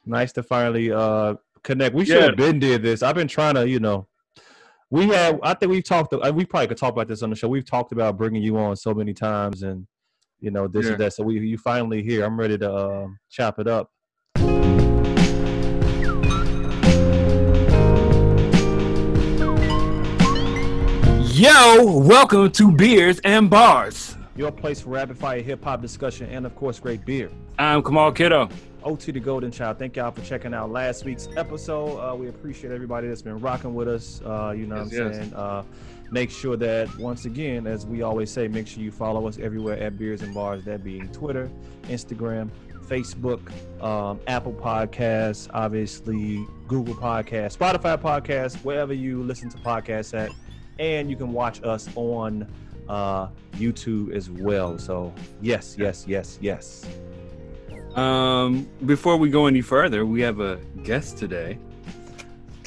Nice to finally connect. We should have been did this. I've been trying to, I think we've talked. We probably could talk about this on the show. We've talked about bringing you on so many times, and this and that. So you finally here. I'm ready to chop it up. Yo, welcome to Beers and Bars, your place for rapid fire hip hop discussion and of course great beer. I'm Kamal Kiddo, OT the Golden Child. Thank y'all for checking out last week's episode. We appreciate everybody that's been rocking with us. Saying? Make sure that, once again, as we always say, make sure you follow us everywhere at Beers and Bars, that being Twitter, Instagram, Facebook, Apple Podcasts, obviously Google Podcasts, Spotify Podcasts, wherever you listen to podcasts at. And you can watch us on YouTube as well. So yes. Before we go any further, we have a guest today.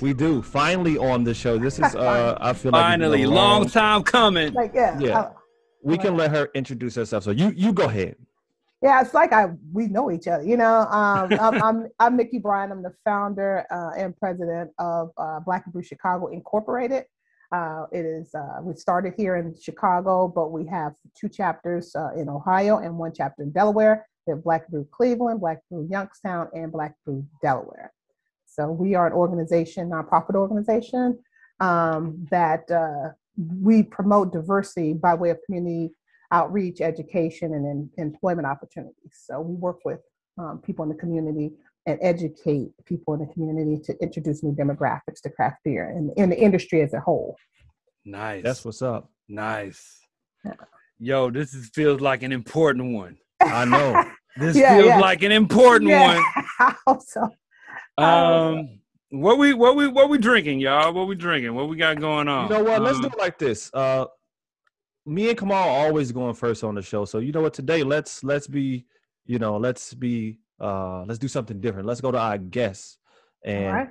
We do. Finally on the show. This is I feel like finally, long time coming. We can let her introduce herself. So you go ahead. Yeah, it's like we know each other. I'm Mickey Bryant. I'm the founder and president of Black and Brew Chicago Incorporated. We started here in Chicago, but we have 2 chapters in Ohio and 1 chapter in Delaware. We have Black Brew Cleveland, Black Brew Youngstown, and Black Brew Delaware. So we are an organization, nonprofit organization, that we promote diversity by way of community outreach, education, and employment opportunities. So we work with people in the community and educate people in the community to introduce new demographics to craft beer and in the industry as a whole. Nice. That's what's up. Nice. Yeah. Yo, feels like an important one. I know. This feels like an important one. I hope so. What we drinking, y'all? What we drinking? What we got going on? You know what? Let's do it like this. Me and Kamal are always going first on the show. So you know what? Today, let's do something different. Let's go to our guests and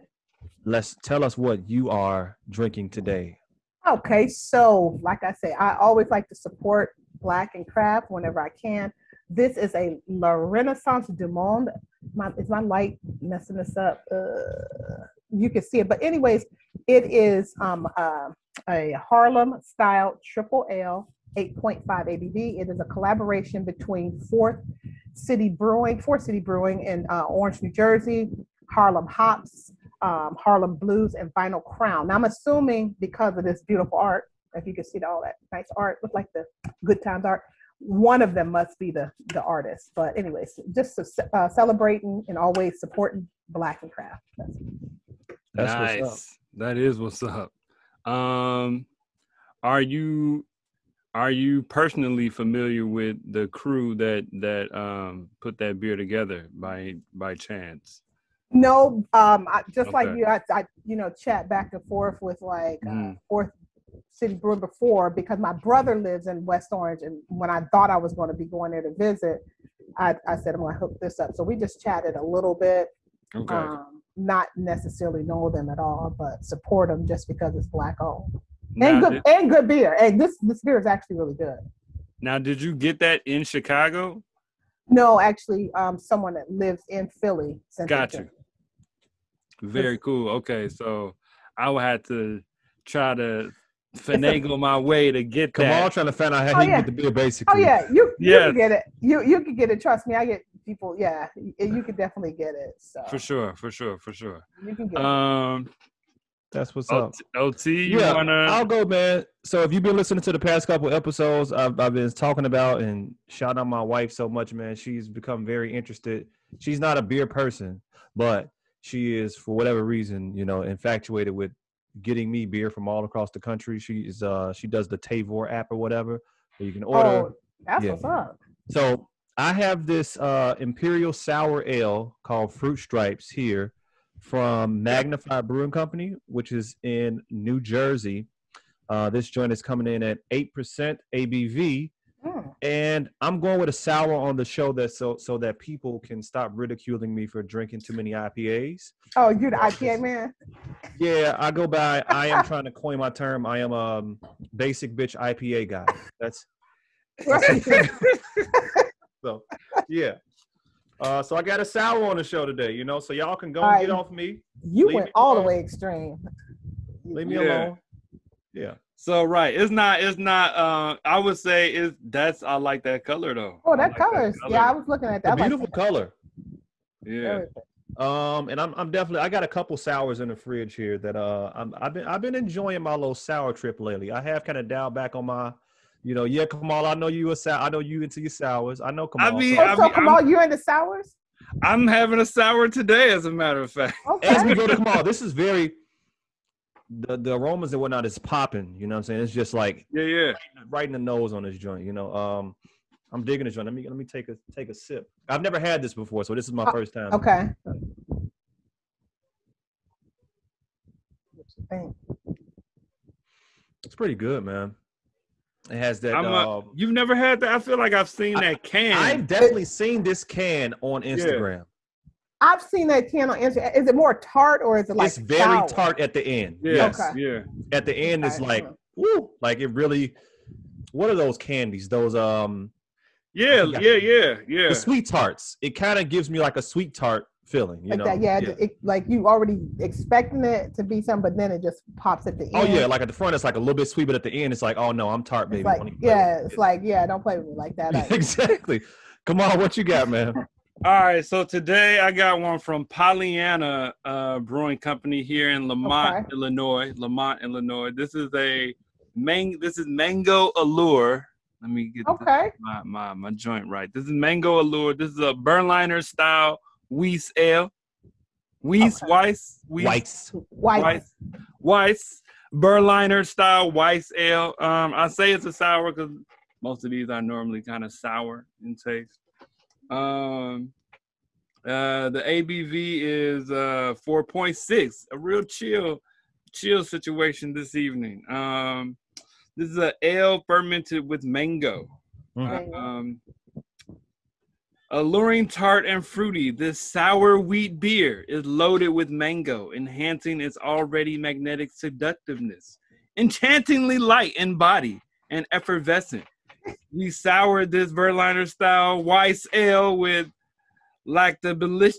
let's tell us what you are drinking today. Okay, so like I say, I always like to support Black and craft whenever I can. This is a La Renaissance du Monde. Is my light messing this up? You can see it, but anyways, it is a Harlem style triple ale, 8.5 ABV. It is a collaboration between Fourth City Brewing in Orange, New Jersey, Harlem Hops, Harlem Blues, and Vinyl Crown. Now I'm assuming because of this beautiful art, if you can see all that nice art, look like the Good Times art, one of them must be the artist. But anyways, just celebrating and always supporting Black and craft. That's nice. What's up. That is what's up. Are you personally familiar with the crew that put that beer together by chance? No, like you, I chat back and forth with Fourth City Brewing before, because my brother lives in West Orange, and when I thought I was going to be going there to visit, I said I'm going to hook this up. So we just chatted a little bit. Okay. Not necessarily know them at all, but support them just because it's Black owned. And good beer. Hey, this beer is actually really good. Now, did you get that in Chicago? No, actually, someone that lives in Philly sent it to me. Very cool. Okay, so I would have to try to finagle my way to get that. Kamal trying to find out how he can get the beer, basically. Oh yeah, you can get it. You can get it. Trust me, I get people. Yeah, you can definitely get it. So. For sure. You can get it. That's what's up. OT, I'll go, man. So if you've been listening to the past couple episodes, I've been talking about and shouting out my wife so much, man. She's become very interested. She's not a beer person, but she is, for whatever reason, infatuated with getting me beer from all across the country. She does the Tavor app or whatever, where you can order. Oh, that's what's up. So I have this Imperial sour ale called Froot Stripez here from Magnify Brewing Company, which is in New Jersey. This joint is coming in at 8% ABV. And I'm going with a sour on the show that so that people can stop ridiculing me for drinking too many IPAs. Oh, you the IPA man? Yeah, I go by. I am trying to coin my term. I am a basic bitch IPA guy. That's so yeah. So I got a sour on the show today, you know, so y'all can go and get off me. You went all the way extreme. Leave me alone. Yeah. So it's not I would say I like that color though. Oh, that color. Yeah, I was looking at that. Beautiful color. Yeah. And I'm definitely, I got a couple sours in the fridge here that I've been enjoying my little sour trip lately. I have kind of dialed back on my, you know, Kamal, I know you into your sours. I know Kamal. Kamal, you're into sours? I'm having a sour today, as a matter of fact. Okay. As we go to Kamal, this is very the aromas and whatnot is popping. You know what I'm saying? It's just like right in the nose on this joint. You know, I'm digging this joint. Let me take a sip. I've never had this before, so this is my first time. Okay. What you think? It's pretty good, man. It has that. You've never had that? I feel like I've seen that can. I've definitely seen this can on Instagram. Yeah. I've seen that can on Instagram. Is it more tart or is it like? It's very sour? Tart at the end. Yeah. Yes. Okay. Yeah. At the end, it's like, woo, like it really. What are those candies? Those Yeah. The sweet tarts. It kind of gives me like a sweet tart feeling, you know. That, it, like you already expecting it to be something, but then it just pops at the end. Oh yeah, like at the front it's like a little bit sweet, but at the end it's like, oh no, I'm tart, baby. It's like, don't play with me like that. Exactly. Come on, what you got, man? All right, so today I got one from Pollyanna Brewing Company here in Lamont, Illinois. This is Mango Allure. Let me get my joint right. This is Mango Allure. This is a Berliner style Weisse ale. Weisse Berliner style Weisse ale. I say it's a sour because most of these are normally kind of sour in taste. The ABV is 4.6. A real chill situation this evening. This is an ale fermented with mango. Alluring, tart, and fruity, this sour wheat beer is loaded with mango, enhancing its already magnetic seductiveness. Enchantingly light in body and effervescent. We soured this Berliner-style Weisse ale with lactobacillus.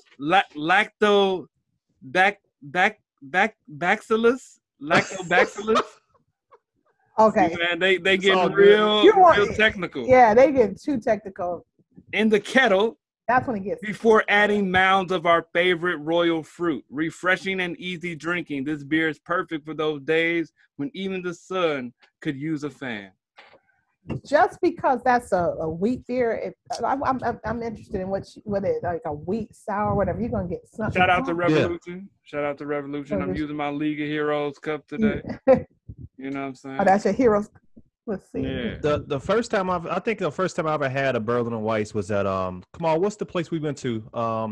Okay. See, man, they get real technical. Yeah, they get too technical. In the kettle, that's when it gets before adding mounds of our favorite royal fruit. Refreshing and easy drinking, this beer is perfect for those days when even the sun could use a fan. Just because that's a wheat beer, I'm interested in what it like a wheat sour, whatever. You're gonna get something. Shout out to Revolution. Yeah. Shout out to Revolution. I'm using my League of Heroes cup today. You know what I'm saying? Oh, that's your Heroes. Let's see. Yeah. The first time I think the first time I ever had a Berliner Weisse was at come on, what's the place we went to?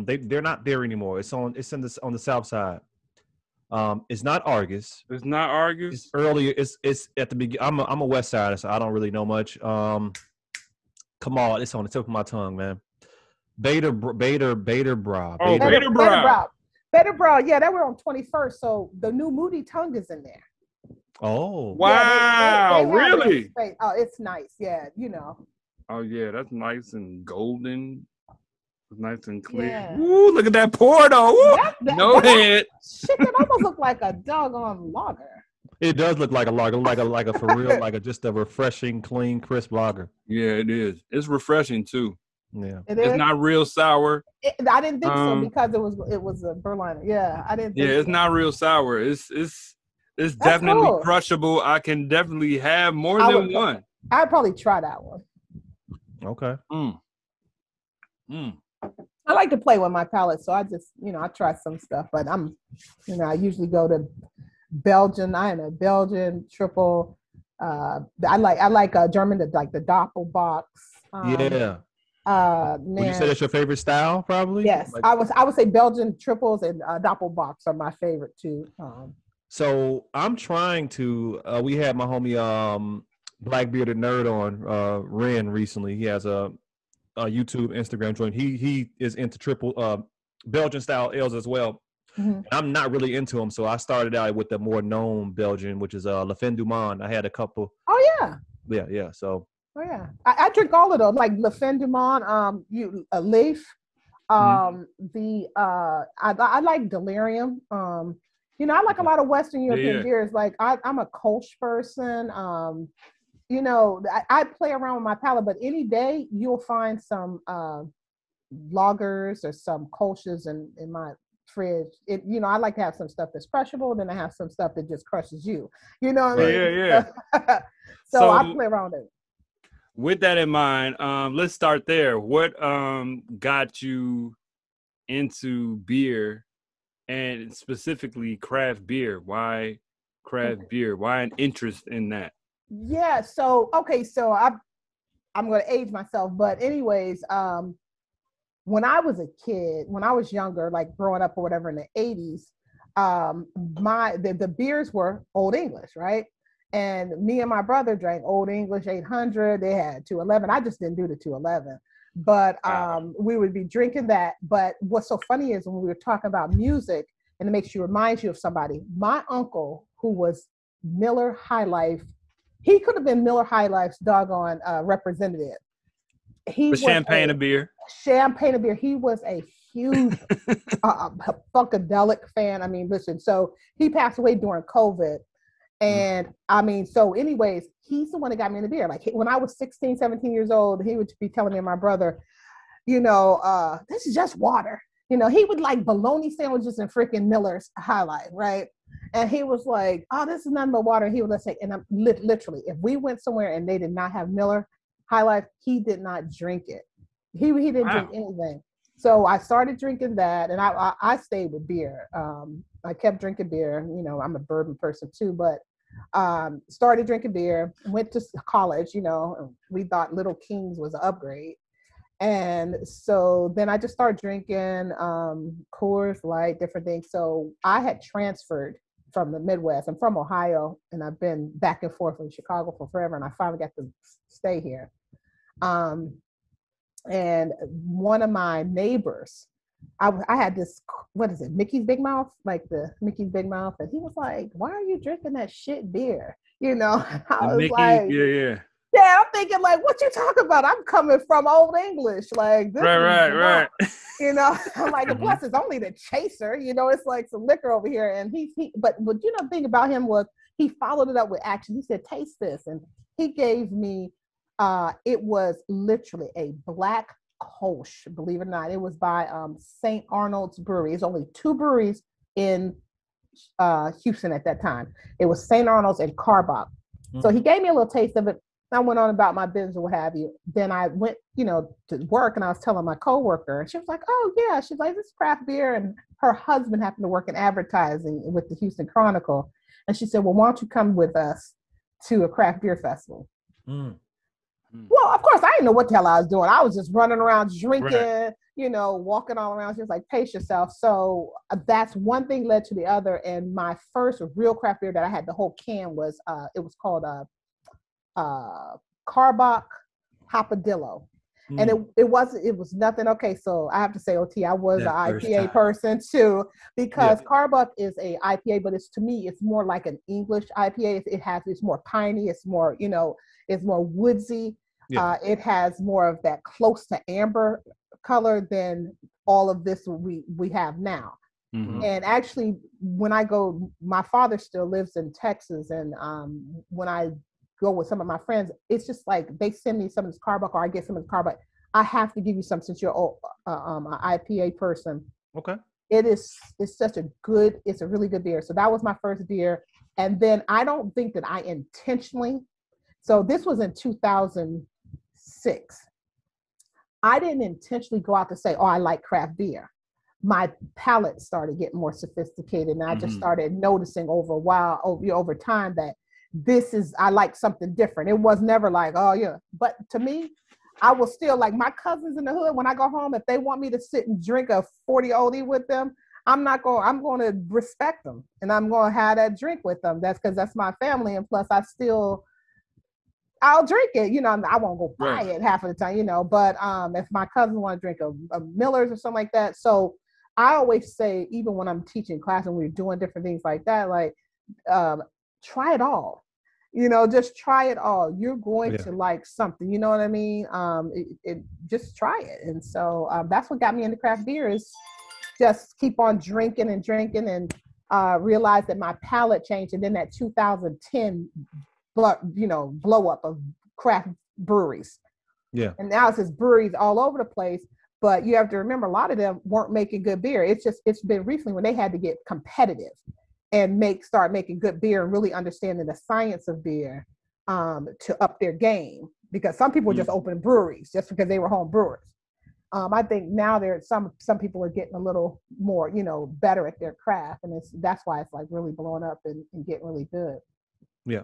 They're not there anymore. It's on the south side. It's not Argus. It's not Argus. It's earlier. It's at the beginning. I'm a West Sider, so I don't really know much. Come on, it's on the tip of my tongue, man. Bader Bra. Oh, Bader Bra. Bader Bra. Yeah, that were on 21st. So the new Moody Tongue is in there. Oh wow! Yeah, they really? Oh, it's nice. Yeah, you know. Oh yeah, that's nice and golden. It's nice and clear. Yeah. Ooh, look at that pour though. No head. Shit, that almost look like a doggone lager. It does look like a lager, like a for real, like just a refreshing, clean, crisp lager. Yeah, it is. It's refreshing too. Yeah, it's not real sour. I didn't think so because it was a Berliner. Yeah, I didn't. It's not real sour. It's definitely crushable. I can definitely have more than one. I'd probably try that one. Okay. I like to play with my palate, so I just, I try some stuff, but I usually go to Belgian. I am a Belgian Tripel. I like German, like the Doppelbock. Man. Would you say that's your favorite style, probably? Yes, like, I would say Belgian Tripels and Doppelbocks are my favorite too. So I'm trying to. We had my homie Black Bearded Nerd on Ren recently. He has a YouTube, Instagram joint. He is into triple Belgian style ales as well. Mm-hmm. I'm not really into them, so I started out with the more known Belgian, which is Le Fin du Monde. I had a couple. Oh yeah. Yeah. So. Oh yeah, I drink all of those, like Le Fin du Monde, Leaf. I like Delirium. I like a lot of Western European beers. Like I'm a Kolsch person. I play around with my palate, but any day you'll find some lagers or some Kolsches in my fridge. I like to have some stuff that's crushable, then I have some stuff that just crushes you. You know what I mean? Yeah. So I play around with it. With that in mind, let's start there. What got you into beer, and specifically craft beer? Why craft beer? Why an interest in that? Yeah. So I'm going to age myself, but anyways, when I was a kid, when I was younger, like growing up or whatever in the 80s, the beers were Old English, right? And me and my brother drank Old English 800. They had 211. I just didn't do the 211, but we would be drinking that. But what's so funny is when we were talking about music, and it makes you remind you of somebody. My uncle, who was Miller High Life, he could have been Miller High Life's doggone representative. He was Champagne of beer. Champagne of beer. He was a huge funkadelic fan. I mean, listen. So he passed away during COVID. And I mean, so anyways, he's the one that got me into beer. Like when I was 16, 17 years old, he would be telling me and my brother, this is just water. He would like bologna sandwiches and freaking Miller's High Life, right? And he was like, oh, this is nothing but water. He would say, and I'm literally, if we went somewhere and they did not have Miller High Life, he did not drink it. He didn't drink anything. So I started drinking that, and I stayed with beer. I kept drinking beer. I'm a bourbon person too, but started drinking beer, went to college, we thought Little Kings was an upgrade. And so then I just started drinking Coors Light, different things. So I had transferred from the Midwest. I'm from Ohio, and I've been back and forth from Chicago for forever, and I finally got to stay here. And one of my neighbors, I had this, what is it, Mickey's Big Mouth? Like the Mickey's Big Mouth. And he was like, why are you drinking that shit beer? I was Mickey, like, yeah, I'm thinking like, what you talking about? I'm coming from Old English. Like, this right. I'm like, plus it's only the chaser, it's like some liquor over here. And but the thing about him was he followed it up with action. He said, taste this. And he gave me, it was literally a black Kolsch, believe it or not. It was by St. Arnold's Brewery. It's only two breweries in Houston at that time. It was St. Arnold's and Carbach. So he gave me a little taste of it. I went on about my business or what have you. Then I went, to work, and I was telling my coworker, and she was like, oh yeah. She's like, this is craft beer. And her husband happened to work in advertising with the Houston Chronicle. And she said, well, why don't you come with us to a craft beer festival? Well, of course, I didn't know what the hell I was doing. I was just running around drinking, walking all around. She was like, pace yourself. So that's one thing led to the other. And my first real craft beer that I had the whole can was, it was called Carbach Hopadillo. And it was nothing. Okay, so I have to say, OT, I was an IPA person too, because Carbach is a IPA, but to me, it's more like an English IPA. It's more piney. It's more, it's more woodsy. Yeah. It has more of that close to amber color than all of this we have now. And actually, when I go, my father still lives in Texas, and when I go with some of my friends, it's just like they send me some of this Carbach, or I get some of the Carbach. I have to give you some since you're an IPA person. Okay. It's a really good beer. So that was my first beer. And then I don't think that I intentionally, so this was in 2006. I didn't intentionally go out to say, oh, I like craft beer. My palate started getting more sophisticated, and I just started noticing over time that I like something different. It was never like, oh yeah. But to me, I will still, like my cousins in the hood, when I go home, if they want me to sit and drink a 40 oldie with them, I'm going to respect them, and I'm going to have that drink with them. That's because that's my family. And plus I'll drink it, I won't go buy it half of the time, but if my cousin want to drink a Miller's or something like that. So I always say, even when I'm teaching class and we're doing different things like that, like, try it all. You know, just try it all. You're going to like something. You know what I mean? Just try it. And so that's what got me into craft beer is just keep on drinking and realize that my palate changed. And then that 2010, blow up of craft breweries. Yeah. And now it's just breweries all over the place. But you have to remember, a lot of them weren't making good beer. It's been recently when they had to get competitive and start making good beer and really understanding the science of beer to up their game. Because some people just opened breweries just because they were home brewers. I think now some people are getting a little more, better at their craft, and that's why it's like really blowing up and getting really good. Yeah.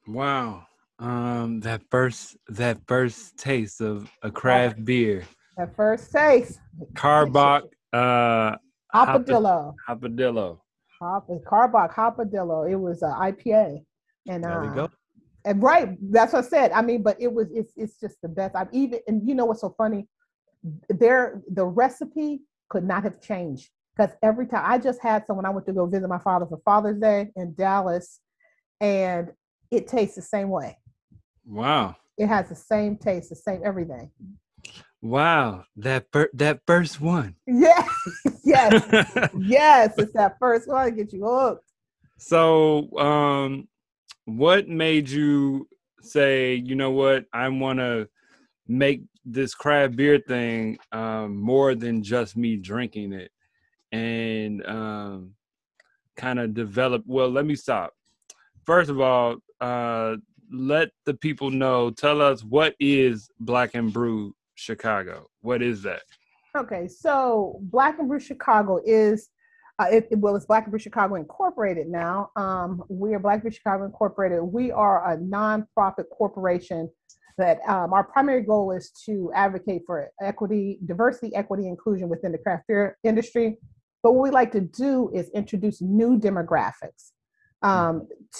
Wow. That first taste of a craft beer. That first taste. Carbach Hopadillo. Hopadillo. Hopadillo. It was an IPA. And there we go. And right, that's what I said. I mean, but it's just the best. And you know what's so funny? The recipe could not have changed, because every time I just had some when I went to go visit my father for Father's Day in Dallas, and it tastes the same way. Wow. It has the same taste, the same everything. Wow. That first one. Yes. Yes. It's that first one to get you hooked. So, what made you say, you know what, I want to make this craft beer thing more than just me drinking it, and kind of develop? Well, let me stop. First of all, let the people know, tell us, what is Black and Brew Chicago? What is that? Okay, so Black and Brew Chicago is, it's Black and Brew Chicago Incorporated now. We are Black and Brew Chicago Incorporated. We are a nonprofit corporation that our primary goal is to advocate for diversity, equity, inclusion within the craft beer industry. But what we like to do is introduce new demographics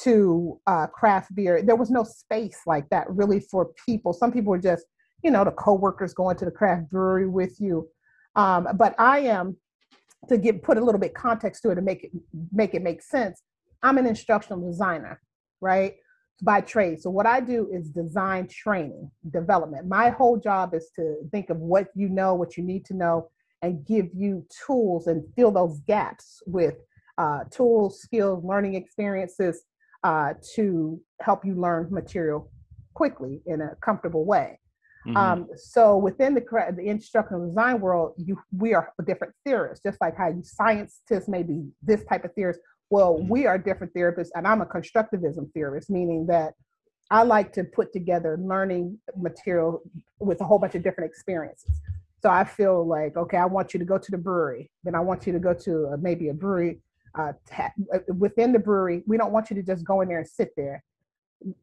to craft beer. There was no space like that really for people. Some people were just, the coworkers going to the craft brewery with you. But I am, to put a little bit context to it to make it make sense, I'm an instructional designer, right? By trade. So what I do is design training, development. My whole job is to think of what you need to know, and give you tools and fill those gaps with tools, skills, learning experiences to help you learn material quickly in a comfortable way. Mm-hmm. So within the instructional design world, we are different theorists, just like how you scientists may be this type of theorist. Well, we are different therapists, and I'm a constructivism theorist, meaning that I like to put together learning material with a whole bunch of different experiences. So I feel like, okay, I want you to go to the brewery. Then I want you to go to maybe a brewery. Within the brewery, we don't want you to just go in there and sit there.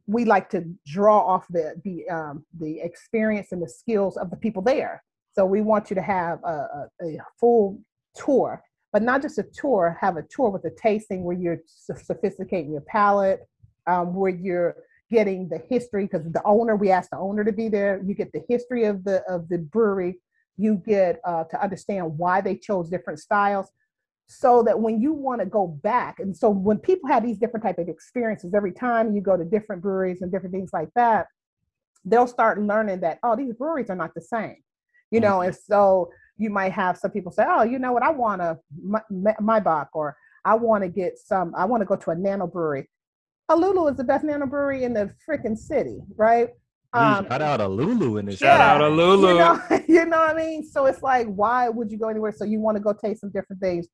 We like to draw off the experience and the skills of the people there. So we want you to have a full tour, but not just a tour, have a tour with a tasting where you're sophisticating your palate, where you're getting the history, because we ask the owner to be there. You get the history of the brewery. You get to understand why they chose different styles, so that when you want to go back, and so when people have these different type of experiences, every time you go to different breweries and different things like that, they'll start learning that, oh, these breweries are not the same, mm-hmm. And so you might have some people say, oh, you know what, I want a Maibach, or I want to go to a nano brewery. Allure is the best nano brewery in the freaking city, right? Shout out to Lulu in this. Shout out to Lulu. You know what I mean? So it's like, why would you go anywhere? So you want to go taste some different things.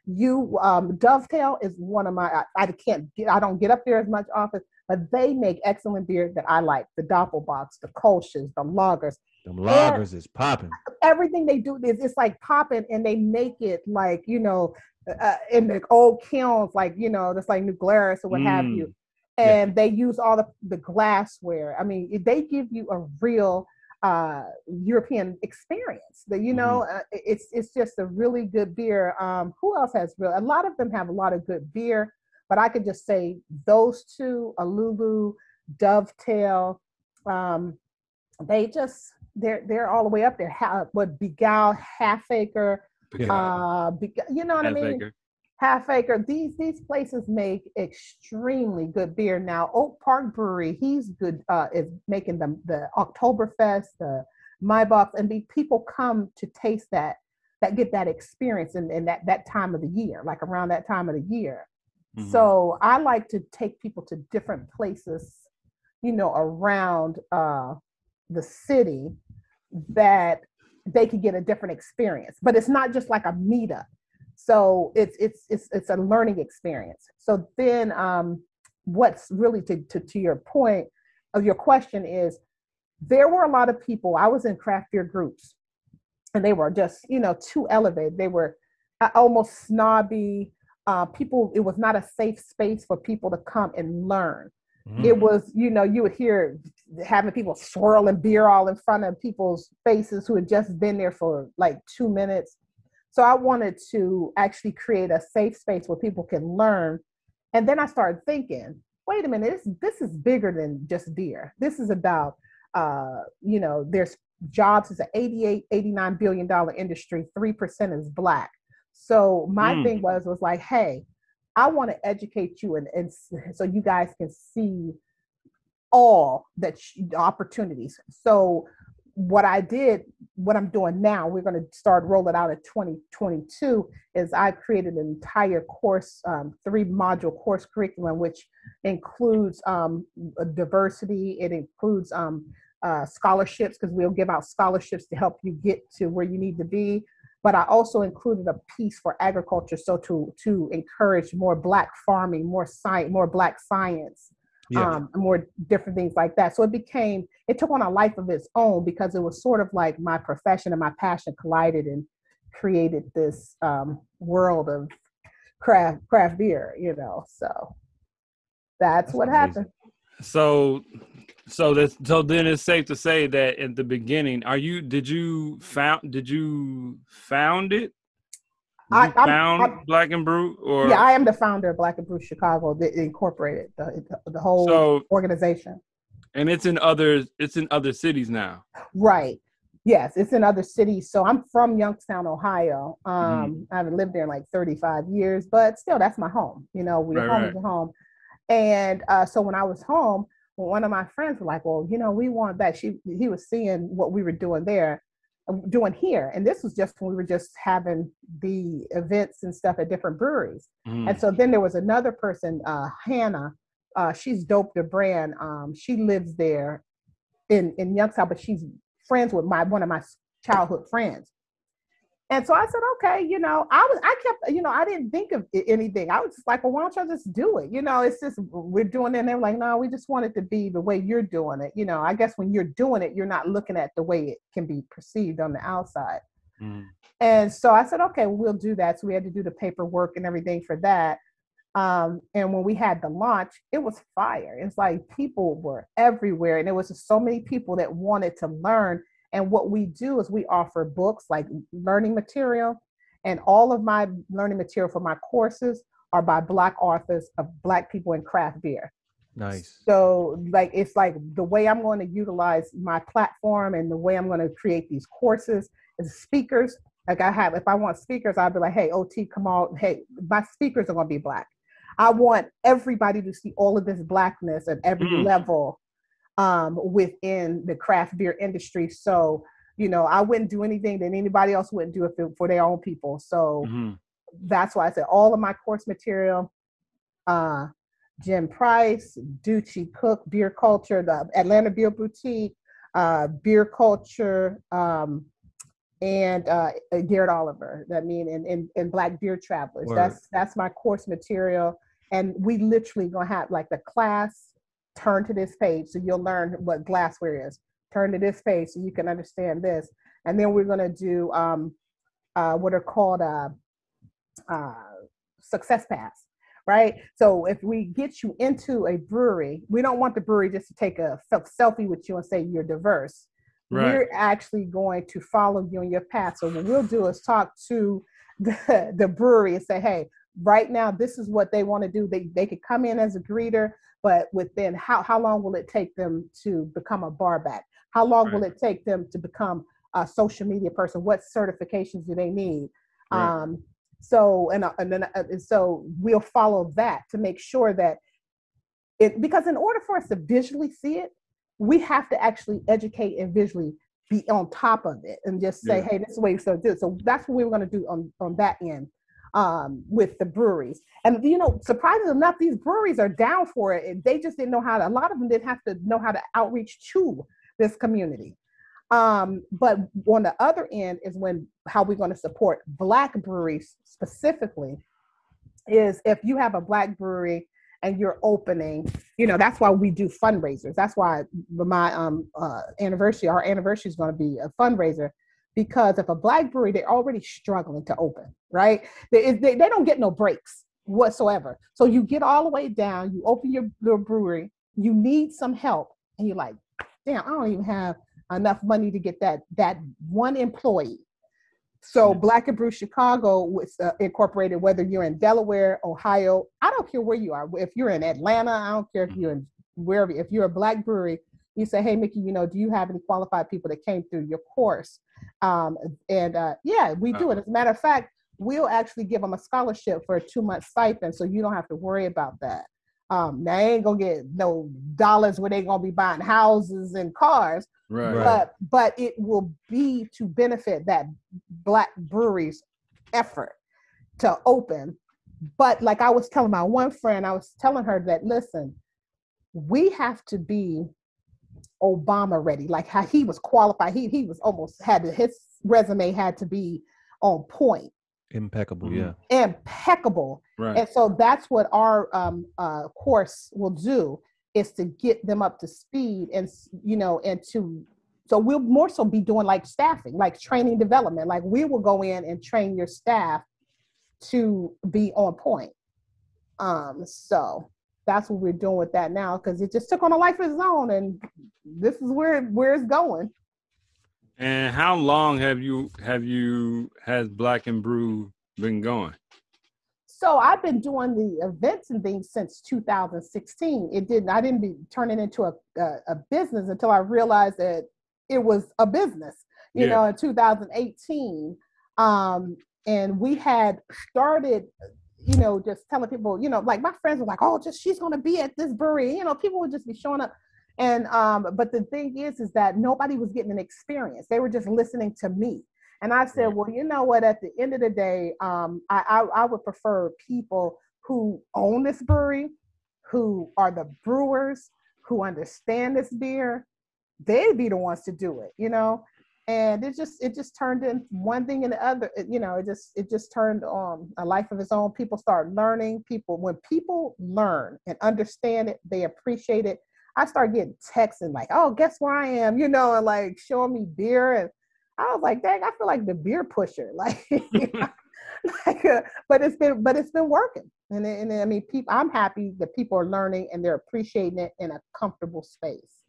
Dovetail is one of my, I don't get up there as much often, but they make excellent beer that I like. The Doppelbocks, the Kolsch's, the lagers. Them lagers is popping. Everything they do is, it's like popping, and they make it like, in the old kilns, like, that's like New Glarus or what have you. And they use all the glassware. I mean, they give you a real European experience. That it's just a really good beer. Who else has a lot of them have a lot of good beer, but I could just say those two, Allure, Dovetail. They're all the way up there. Begal, Half Acre. You know what I mean? Half Acre. These places make extremely good beer. Now, Oak Park Brewery, he's good. Is making the Oktoberfest, the Maibach, and people come to taste that get that experience in that time of the year, like around that time of the year. Mm-hmm. So I like to take people to different places, around the city that they could get a different experience. But it's not just like a meetup. So it's a learning experience. So then what's really to your point of your question is, there were a lot of people, I was in craft beer groups, and they were just, too elevated. They were almost snobby. People, it was not a safe space for people to come and learn. Mm. It was, you would hear having people swirling beer all in front of people's faces who had just been there for like 2 minutes. So I wanted to actually create a safe space where people can learn. And then I started thinking, wait a minute, this is bigger than just beer. This is about, there's jobs. It's an $88-89 billion industry. 3% is Black. So my thing was like, hey, I want to educate you and so you guys can see all the opportunities. So what I'm doing now, we're going to start rolling out in 2022, is I created an entire course, 3-module course curriculum, which includes diversity. It includes scholarships, because we'll give out scholarships to help you get to where you need to be. But I also included a piece for agriculture, so to encourage more Black farming, more Black science, more different things like that. So it took on a life of its own, because it was sort of like my profession and my passion collided and created this world of craft beer, So that's what amazing. Happened. So then it's safe to say that at the beginning, did you found it? I found Black and Brew, or yeah, I am the founder of Black and Brew Chicago, incorporated the whole organization. And it's in other cities now. Right. Yes, it's in other cities. So I'm from Youngstown, Ohio. I haven't lived there in like 35 years, but still, that's my home. Home is a home. And so when I was home, one of my friends were like, well, we want that. He was seeing what we were doing here. And this was just when we were just having the events and stuff at different breweries. And so then there was another person, Hannah, she's Dope the Brand. She lives there in Youngstown, but she's friends with one of my childhood friends. And so I said, okay, I didn't think of anything. I was just like, well, why don't y'all just do it? It's just, we're doing it. And they were like, no, we just want it to be the way you're doing it. I guess when you're doing it, you're not looking at the way it can be perceived on the outside. And so I said, okay, we'll do that. So we had to do the paperwork and everything for that. And when we had the launch, it was fire. It's like people were everywhere. And there was just so many people that wanted to learn. And what we do is we offer books, like learning material, and all of my learning material for my courses are by Black authors of Black people in craft beer. Nice. So it's like the way I'm going to utilize my platform and the way I'm going to create these courses is speakers. Like if I want speakers, I'll be like, hey, OT, come on. Hey, my speakers are going to be Black. I want everybody to see all of this Blackness at every level within the craft beer industry. So, I wouldn't do anything that anybody else wouldn't do for their own people. So that's why I said all of my course material, Jim Price, Ducci Cook, Beer Culture, the Atlanta Beer Boutique, Beer Culture, and Garrett Oliver. And Black Beer Travelers. Word. That's my course material. And we literally gonna have like the class, turn to this page so you'll learn what glassware is. Turn to this page so you can understand this. And then we're gonna do what are called success paths, right? So if we get you into a brewery, we don't want the brewery just to take a selfie with you and say you're diverse. Right. We're actually going to follow you on your path. So what we'll do is talk to the brewery and say, hey, right now, this is what they want to do. They could come in as a greeter, but within how long will it take them to become a bar back? How long will it take them to become a social media person? What certifications do they need? Right. So, and so we'll follow that to make sure that because in order for us to visually see it, we have to actually educate and visually be on top of it and just say, hey, this is the way you're supposed to do it. So that's what we were going to do on that end with the breweries. And, surprisingly enough, these breweries are down for it. They just didn't know how to, a lot of them didn't have to know how to outreach to this community. But on the other end is how we're going to support Black breweries specifically is if you have a Black brewery and you're opening, that's why we do fundraisers. That's why my our anniversary is going to be a fundraiser, because if a Black brewery, they're already struggling to open, right? They don't get no breaks whatsoever. So you get all the way down, you open your brewery, you need some help, and you're like, damn, I don't even have enough money to get that one employee. So Black and Brew Chicago was incorporated, whether you're in Delaware, Ohio, I don't care where you are. If you're in Atlanta, I don't care if you're in wherever, if you're a Black brewery, you say, hey, Mickey, do you have any qualified people that came through your course? We do it. As a matter of fact, we'll actually give them a scholarship for a 2-month stipend, so you don't have to worry about that. They ain't gonna get no dollars where they gonna be buying houses and cars, right? But it will be to benefit that Black brewery's effort to open. But like I was telling my one friend, I was telling her that, listen, we have to be Obama ready, like how he was qualified. He was almost his resume had to be on point. Impeccable, impeccable. Right. And so that's what our course will do, is to get them up to speed, and so we'll more so be doing like staffing, like training development. Like we will go in and train your staff to be on point. So that's what we're doing with that now, because it just took on a life of its own, and this is where it's going. And how long has Black and Brew been going? So I've been doing the events and things since 2016. I didn't turn it into a business until I realized that it was a business, in 2018. And we had started, just telling people, like my friends were like, oh, she's going to be at this brewery. People would just be showing up. And, but the thing is that nobody was getting an experience. They were just listening to me. And I said, well, you know what, at the end of the day, I would prefer people who own this brewery, who are the brewers, who understand this beer. They'd be the ones to do it, and it just turned in one thing and the other. It just turned on a life of its own. People start learning. When people learn and understand it, they appreciate it. I start getting texts and like, oh, guess where I am, and like showing me beer. And I was like, dang, I feel like the beer pusher. Like, but it's been working. And I mean, I'm happy that people are learning and they're appreciating it in a comfortable space.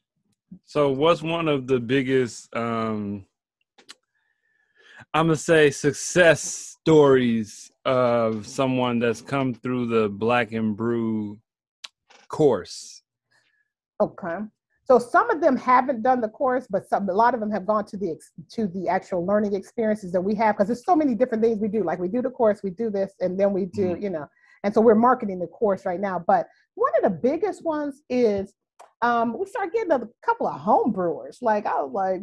So what's one of the biggest, I'm going to say, success stories of someone that's come through the Black and Brew course? Okay. So some of them haven't done the course, but a lot of them have gone to the actual learning experiences that we have, because there's so many different things we do. Like we do the course, we do this, and then we do, and so we're marketing the course right now. But one of the biggest ones is we started getting a couple of home brewers. Like I was like,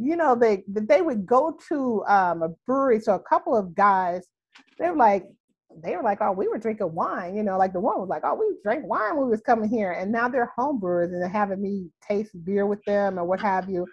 they would go to a brewery. So a couple of guys, they were like, oh, we were drinking wine, like the one was like, oh, we drank wine when we was coming here. And now they're home brewers and they're having me taste beer with them or what have you.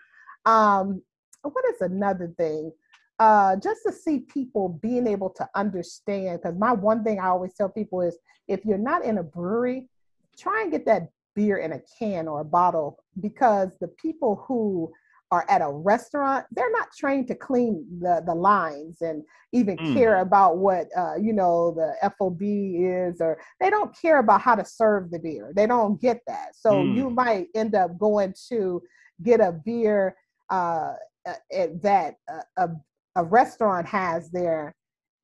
What is another thing? Just to see people being able to understand, because my one thing I always tell people is, if you're not in a brewery, try and get that beer in a can or a bottle, because the people who are at a restaurant, they're not trained to clean the lines and even care about what, the FOB is, or they don't care about how to serve the beer. They don't get that. So you might end up going to get a beer that a restaurant has there,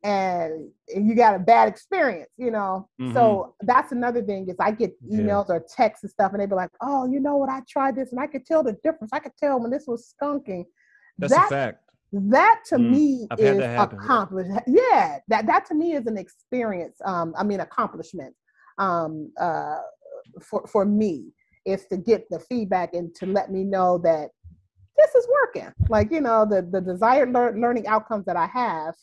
and you got a bad experience, So that's another thing, is I get emails or texts and stuff, and they be like, oh, you know what, I tried this and I could tell the difference. I could tell when this was skunking. That's a fact. That to me I've had is that happen. accomplished. Yeah, that to me is an experience. Accomplishment. For me is to get the feedback and to let me know that this is working. Like, the desired learning outcomes that I have,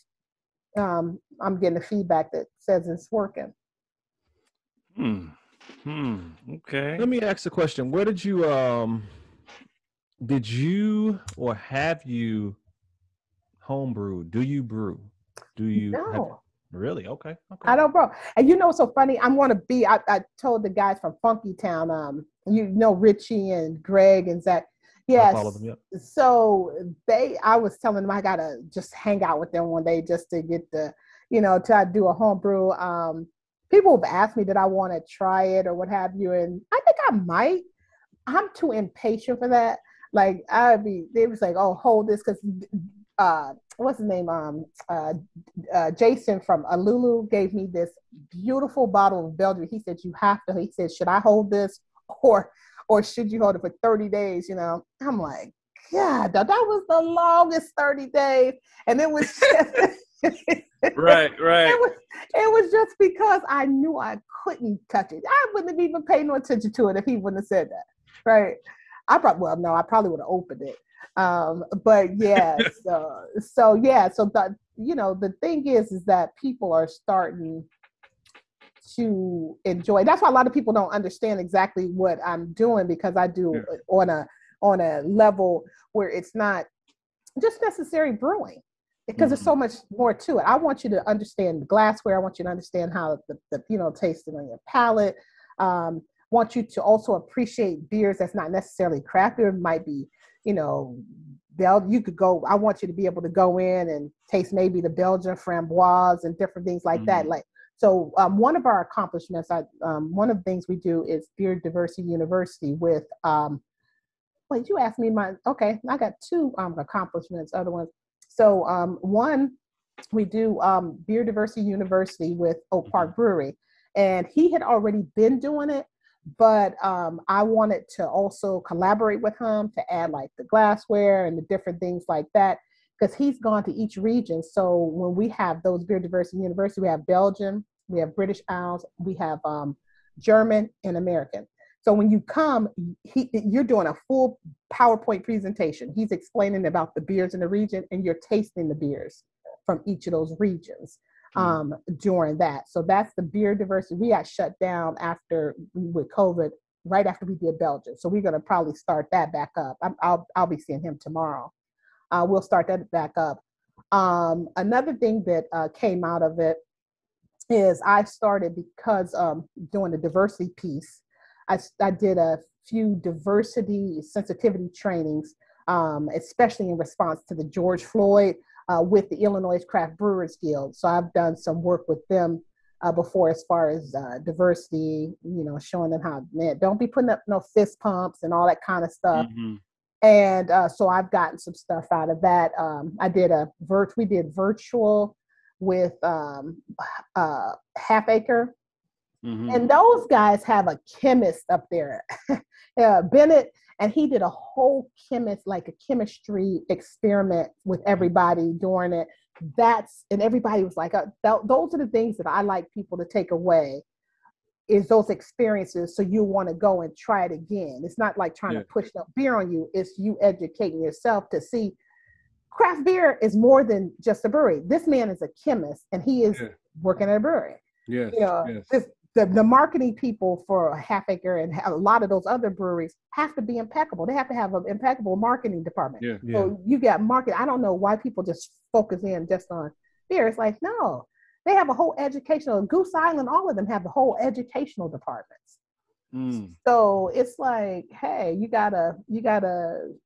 I'm getting the feedback that says it's working. Okay. Let me ask a question. Where did you or have you homebrew? Do you brew? Do you? No. Really? Okay. I don't, bro. And what's so funny? I told the guys from Funky Town, Richie and Greg and Zach. Yes. All of them, yep. So I was telling them I gotta just hang out with them one day just to get to do a homebrew. People have asked me that I want to try it or what have you, and I think I might. I'm too impatient for that. Like they was like, oh, hold this, because what's his name? Jason from Allure gave me this beautiful bottle of Belgium. He said, he said, should I hold this or should you hold it for 30 days? I'm like, God, that was the longest 30 days. And it was just, right. It was just because I knew I couldn't touch it. I wouldn't have even paid no attention to it if he wouldn't have said that. Right. I probably would have opened it. But yeah, so the thing is that people are starting to enjoy. That's why a lot of people don't understand exactly what I'm doing, because I do on a level where it's not just necessary brewing, because there's so much more to it. I want you to understand the glassware. I want you to understand how the taste it on your palate. Want you to also appreciate beers that's not necessarily craft beer. It might be, you could go. I want you to be able to go in and taste maybe the Belgian framboise and different things like that. Like, so one of our accomplishments, one of the things we do is Beer Diversity University with. Wait, you asked me okay, I got two accomplishments. Other ones. So one, we do Beer Diversity University with Oak Park Brewery, and he had already been doing it. But I wanted to also collaborate with him to add like the glassware and the different things like that, because he's gone to each region. So when we have those Beer Diversity University, we have Belgian, we have British Isles, we have German and American. So when you come, you're doing a full PowerPoint presentation. He's explaining about the beers in the region, and you're tasting the beers from each of those regions. During that. So that's the Beer Diversity. We got shut down with COVID, right after we did Belgium. So we're going to probably start that back up. I'll be seeing him tomorrow. We'll start that back up. Another thing that came out of it is I started, because doing the diversity piece, I did a few diversity sensitivity trainings, especially in response to the George Floyd, with the Illinois Craft Brewers Guild. So I've done some work with them before, as far as diversity, showing them how, man, don't be putting up no fist pumps and all that kind of stuff. And so I've gotten some stuff out of that. We did virtual with Half Acre. And those guys have a chemist up there, Bennett, and he did a whole chemistry experiment with everybody during it. And everybody was like, those are the things that I like people to take away, is those experiences. So you want to go and try it again. It's not like trying to push no beer on you. It's you educating yourself to see craft beer is more than just a brewery. This man is a chemist, and he is working at a brewery. The marketing people for Half Acre and a lot of those other breweries have to be impeccable. They have to have an impeccable marketing department. So you got market. I don't know why people just focus in just on beer. It's like, no, they have a whole educational, Goose Island, all of them have the whole educational departments. So it's like, hey, you gotta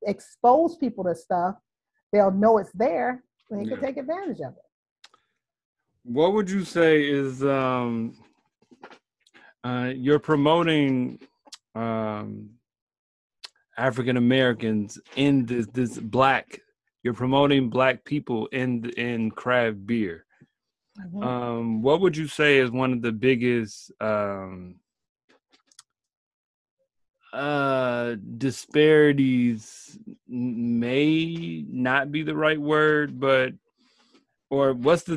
expose people to stuff. They'll know it's there, and they can take advantage of it. What would you say is you're promoting African Americans in this you're promoting Black people in craft beer. What would you say is one of the biggest disparities may not be the right word, but or what's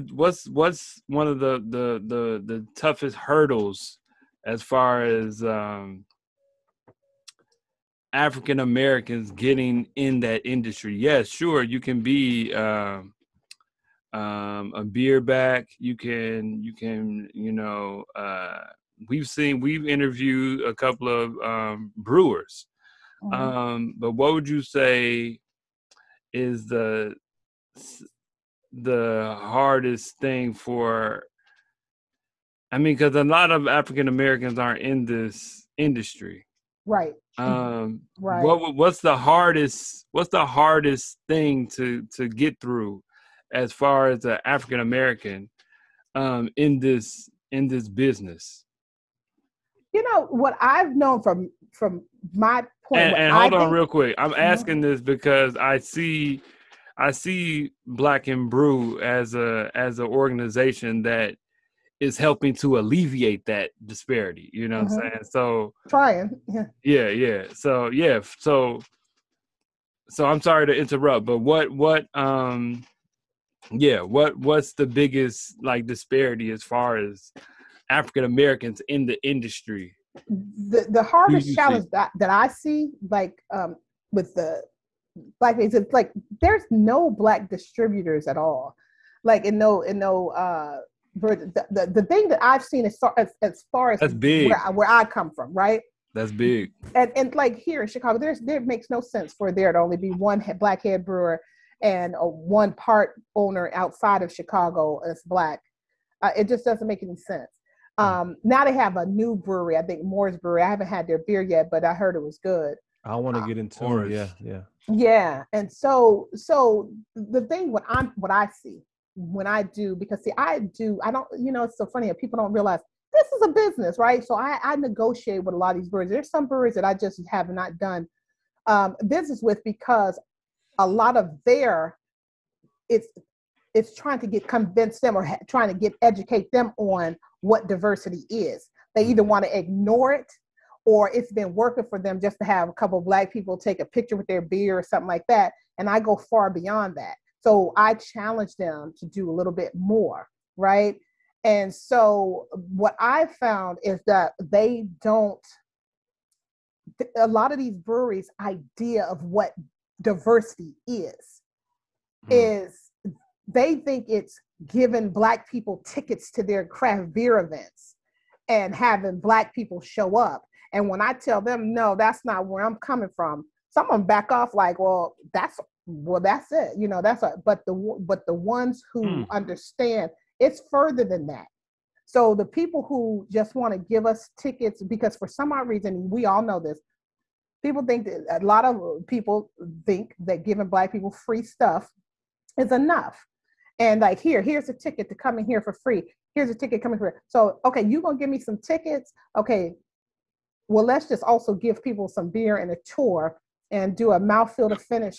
one of the toughest hurdles as far as African Americans getting in that industry? Yes, sure, you can be a beer back. You can we've interviewed a couple of brewers. But what would you say is the hardest thing for, I mean, because a lot of African Americans aren't in this industry. Right. Right. Right. What's the hardest thing to get through as far as an African American in this business? You know what I've known from my point. And hold on real quick. I'm asking this because I see Black and Brew as a organization that is helping to alleviate that disparity. You know what I'm saying? So trying. Yeah. So I'm sorry to interrupt, but what's the biggest like disparity as far as African Americans in the industry? The hardest challenge that I see, like with the Black, it's like there's no Black distributors at all. Like the thing that I've seen as far as that's big. where I come from, right? That's big. And like here in Chicago, there makes no sense for there to only be one Black head brewer and one part owner outside of Chicago as Black. It just doesn't make any sense. Now they have a new brewery, I think Moore's Brewery. I haven't had their beer yet, but I heard it was good. I want to get into it. Yeah. And so the thing what I see when I do, because see, I don't, it's so funny that people don't realize this is a business, right? So I negotiate with a lot of these breweries. There's some breweries that I just have not done business with because a lot of it's trying to convince them or trying to educate them on what diversity is. They either want to ignore it or it's been working for them just to have a couple of Black people take a picture with their beer or something like that. And I go far beyond that. So I challenge them to do a little bit more, right? And so what I found is that a lot of these breweries' idea of what diversity is they think it's giving Black people tickets to their craft beer events and having Black people show up. And when I tell them, no, that's not where I'm coming from, some of them back off like, well, that's it. But the ones who understand it's further than that. So the people who just want to give us tickets, because for some odd reason, we all know this, a lot of people think that giving Black people free stuff is enough. And like, here's a ticket to come in here for free. Here's a ticket coming for free. So, okay, you're going to give me some tickets. Okay, well, let's just also give people some beer and a tour and do a mouthfeel to finish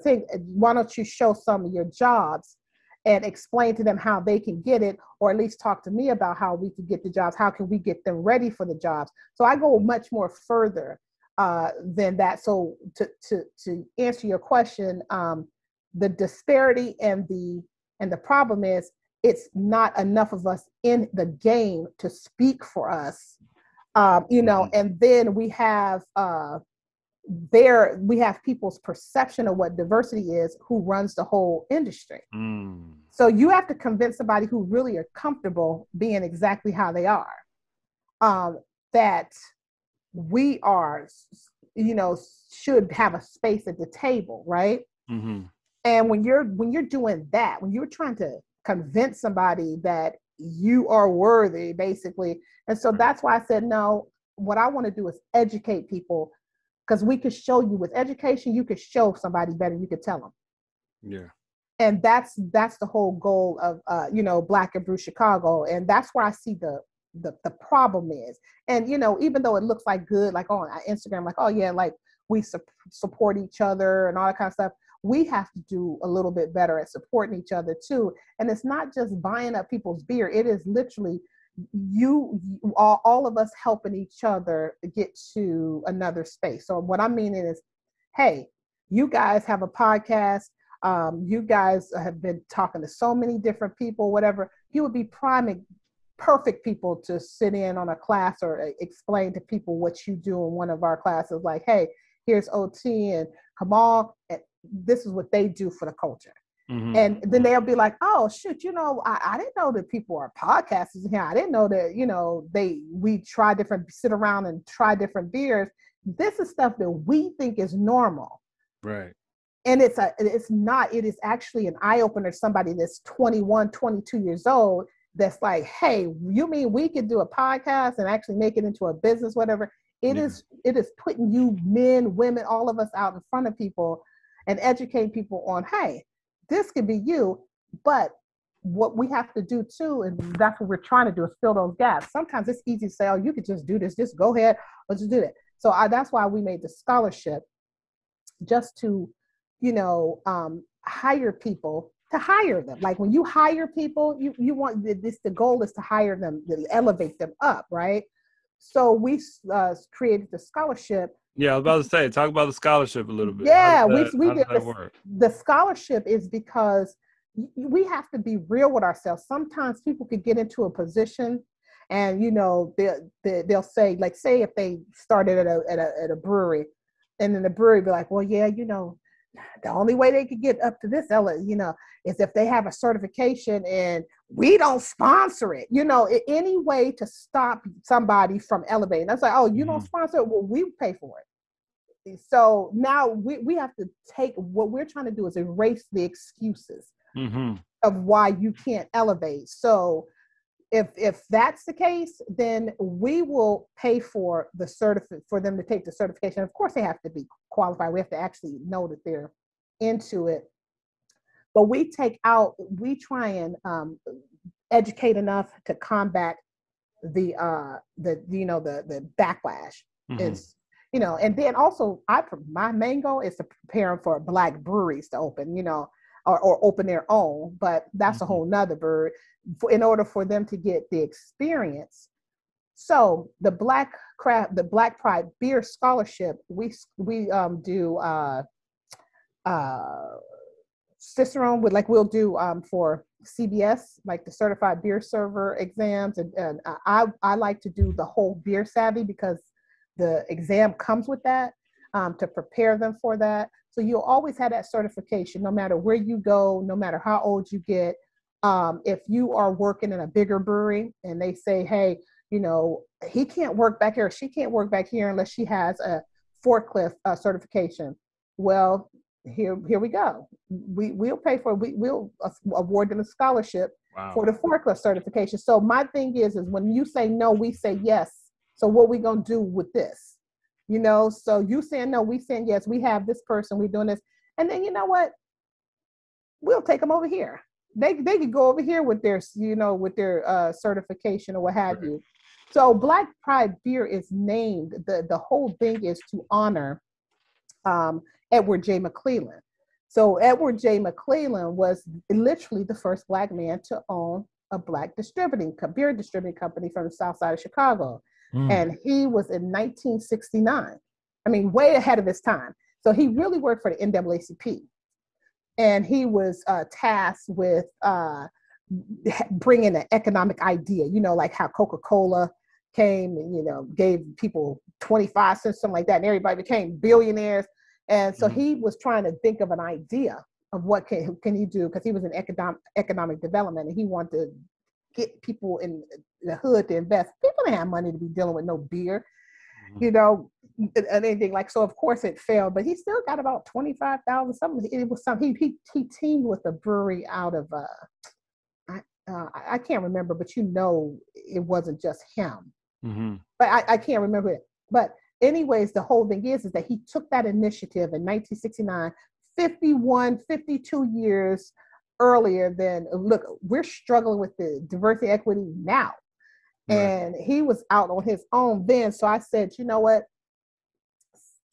thing. Why don't you show some of your jobs and explain to them how they can get it, or at least talk to me about how we can get the jobs. How can we get them ready for the jobs? So I go much more further than that. So to answer your question, the disparity and the problem is it's not enough of us in the game to speak for us, and then we have people's perception of what diversity is who runs the whole industry. So you have to convince somebody who really are comfortable being exactly how they are, that we are, should have a space at the table, right? And when you're doing that, when you're trying to convince somebody that you are worthy, basically. And so that's why I said, no, what I want to do is educate people, because we could show you with education, you could show somebody better, you could tell them. Yeah. And that's the whole goal of, Black and Brew Chicago. And that's where I see the problem is. And, even though it looks like good, like on Instagram, like, oh yeah, like we support each other and all that kind of stuff. We have to do a little bit better at supporting each other too. And it's not just buying up people's beer. It is literally all of us helping each other get to another space. So what I mean is, hey, you guys have a podcast. You guys have been talking to so many different people, whatever. You would be perfect people to sit in on a class or explain to people what you do in one of our classes. Like, hey, here's OT and Kamal, and this is what they do for the culture. Mm-hmm. And then they'll be like, oh, shoot, I didn't know that people are podcasters here. I didn't know that, we sit around and try different beers. This is stuff that we think is normal. Right. And it is actually an eye opener to somebody that's 21, 22 years old. That's like, hey, you mean we could do a podcast and actually make it into a business, whatever. It is putting you men, women, all of us out in front of people and educating people on, hey, this could be you. But what we have to do too, and that's what we're trying to do, is fill those gaps. Sometimes it's easy to say, oh, you could just do this, just go ahead, let's just do it. So that's why we made the scholarship, just to, hire people, to hire them. Like when you hire people, you want this, the goal is to hire them, to elevate them up, right? So we created the scholarship. Yeah, I was about to say, talk about the scholarship a little bit. Yeah, how does that work? The scholarship is because we have to be real with ourselves. Sometimes people could get into a position and, they'll say, like, say if they started at a brewery, and then the brewery be like, well, yeah, the only way they could get up to this, is if they have a certification and we don't sponsor it, any way to stop somebody from elevating. That's like, oh, you don't sponsor it? Well, we pay for it. So now we have to take, what we're trying to do is erase the excuses of why you can't elevate. So if that's the case, then we will pay for for them to take the certification. Of course, they have to be qualified. We have to actually know that they're into it. But we try and educate enough to combat the backlash. Is, and then also my main goal is to prepare them for Black breweries to open, or open their own, but that's a whole nother bird, in order for them to get the experience. So the Black Pride Beer Scholarship, we do Cicerone with, like, we'll do for CBS, like the certified beer server exams, and I like to do the whole beer savvy, because the exam comes with that, to prepare them for that. So you'll always have that certification, no matter where you go, no matter how old you get. If you are working in a bigger brewery and they say, hey, he can't work back here, or she can't work back here unless she has a forklift certification. Well, here we go. We'll pay for it. We'll award them a scholarship for the forklift certification. So my thing is when you say no, we say yes. So what we gonna do with this? So you saying no, we saying yes. We have this person, we doing this, and then you know what? We'll take them over here. They could go over here with their certification or what have you. So Black Pride Beer is named. The whole thing is to honor Edward J. McClellan. So Edward J. McClellan was literally the first Black man to own a Black beer distributing company from the South Side of Chicago. And he was in 1969. I mean, way ahead of his time. So he really worked for the NAACP. And he was tasked with bringing an economic idea, like how Coca-Cola came and, gave people 25 cents, something like that, and everybody became billionaires. And so he was trying to think of an idea of what can he do, because he was in economic development, and he wanted to get people in the hood to invest. People didn't have money to be dealing with no beer, and anything like. So of course it failed, but he still got about 25,000 something. It was something. He teamed with a brewery out of I can't remember, but it wasn't just him. But I can't remember it. But anyways, the whole thing is that he took that initiative in 1969, 52 years earlier than, look, we're struggling with the diversity equity now. And he was out on his own then. So I said, you know what?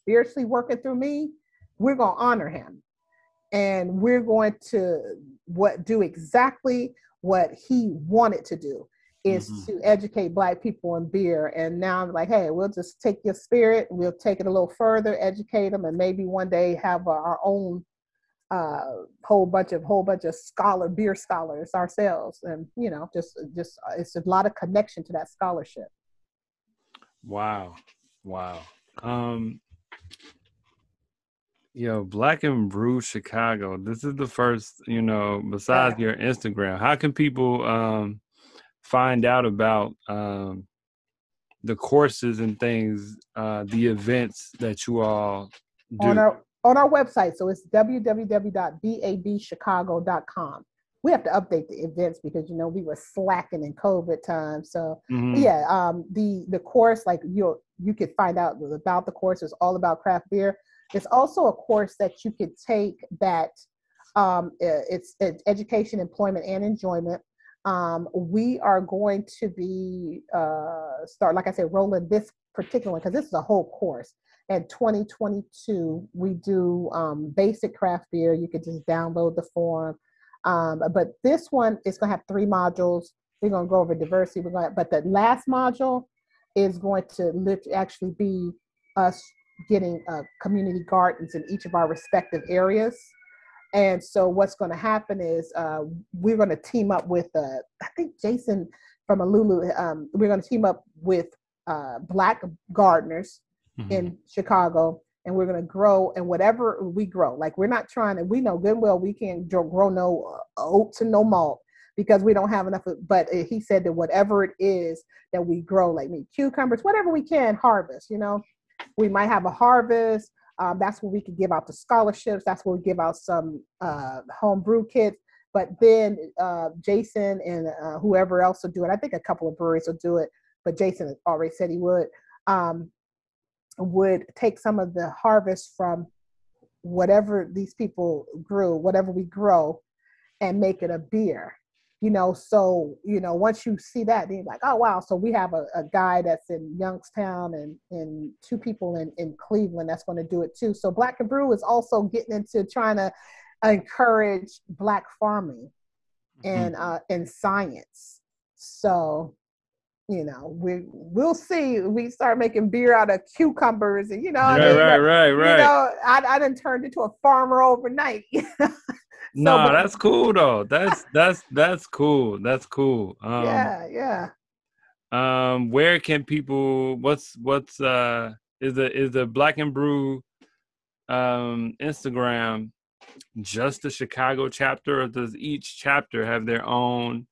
Spiritually working through me, we're going to honor him. And we're going to do exactly what he wanted to do. is to educate Black people in beer. And now I'm like, hey, we'll just take your spirit and we'll take it a little further, educate them, and maybe one day have our own whole bunch of beer scholars ourselves. And, you know, just it's a lot of connection to that scholarship. Wow. Black and Brew Chicago. This is the first, besides your Instagram. How can people find out about the courses and things, the events that you all do? On our website. So it's www.babchicago.com. We have to update the events because, we were slacking in COVID time. So the course, like you could find out about the course. It's all about craft beer. It's also a course that you could take that it's education, employment, and enjoyment. We are going to be rolling this particular one because this is a whole course. In 2022, we do basic craft beer. You could just download the form. But this one is going to have 3 modules. We're going to go over diversity. But the last module is going to actually be us getting community gardens in each of our respective areas. And so what's going to happen is we're going to team up with, I think Jason from Allure, we're going to team up with Black gardeners in Chicago, and we're going to grow, and whatever we grow, like we know good and well we can't grow no oats and no malt because we don't have enough, but he said that whatever it is that we grow, like cucumbers, whatever we can harvest, we might have a harvest. That's where we could give out the scholarships. That's where we give out some home brew kits. But then Jason and whoever else will do it. I think a couple of breweries will do it, but Jason already said he would take some of the harvest from whatever these people grew, whatever we grow, and make it a beer. So, once you see that, then you're like, oh, wow. So we have a guy that's in Youngstown and 2 people in Cleveland that's going to do it too. So Black and Brew is also getting into trying to encourage Black farming and science. So, we'll see. We start making beer out of cucumbers and, right. I done turned into a farmer overnight. No, that's cool though. That's cool. That's cool. Yeah. Where can people? What's is the Black and Brew Instagram just the Chicago chapter, or does each chapter have their own?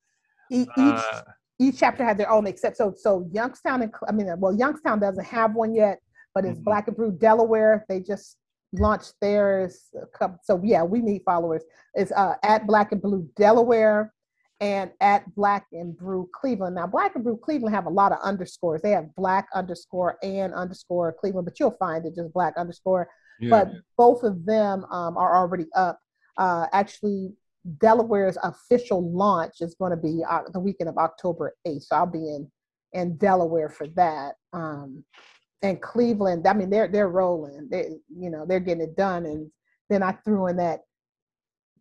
Each chapter had their own, except so Youngstown Youngstown doesn't have one yet, but it's Black and Brew Delaware. They just launched theirs. So yeah, we need followers. It's at Black and Brew Delaware and at Black and Brew Cleveland. Now Black and Brew Cleveland have a lot of underscores. They have Black _ and _ Cleveland, but you'll find it just Black _ Yeah. But both of them are already up. Actually, Delaware's official launch is going to be the weekend of October 8th. So I'll be in Delaware for that. And Cleveland, I mean, they're rolling. They're getting it done. And then I threw in that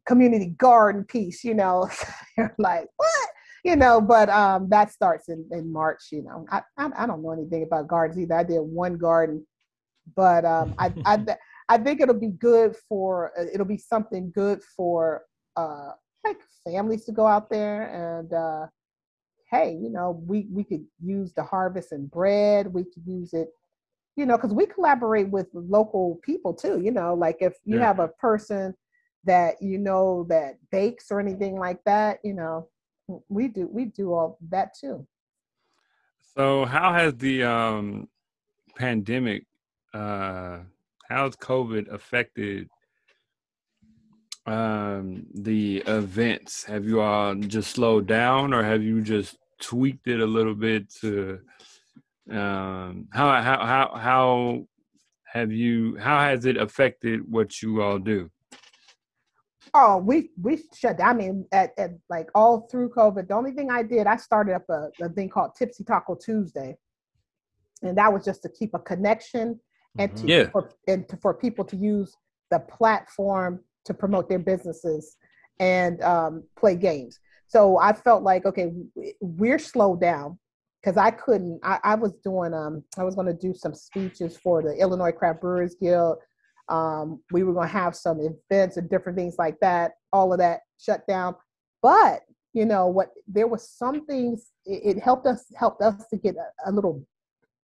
community garden piece. They're like, what? But that starts in March. I don't know anything about gardens either. I did one garden, but I think it'll be good it'll be something good for like families to go out there and hey, we could use the harvest and bread. We could use it, because we collaborate with local people too. Like if you have a person that that bakes or anything like that, we do all that too. So how has the pandemic, how's COVID affected the events? Have you all just slowed down, or have you just tweaked it a little bit to how has it affected what you all do? Oh, we shut down. I mean, at like all through COVID, the only thing I did, I started up a thing called Tipsy Taco Tuesday, and that was just to keep a connection and for people to use the platform to promote their businesses and play games. So I felt like, okay, we're slowed down because I couldn't, I was doing, I was going to do some speeches for the Illinois Craft Brewers Guild. We were going to have some events and different things like that. All of that shut down. But, you know what, there was some things, it helped us to get a little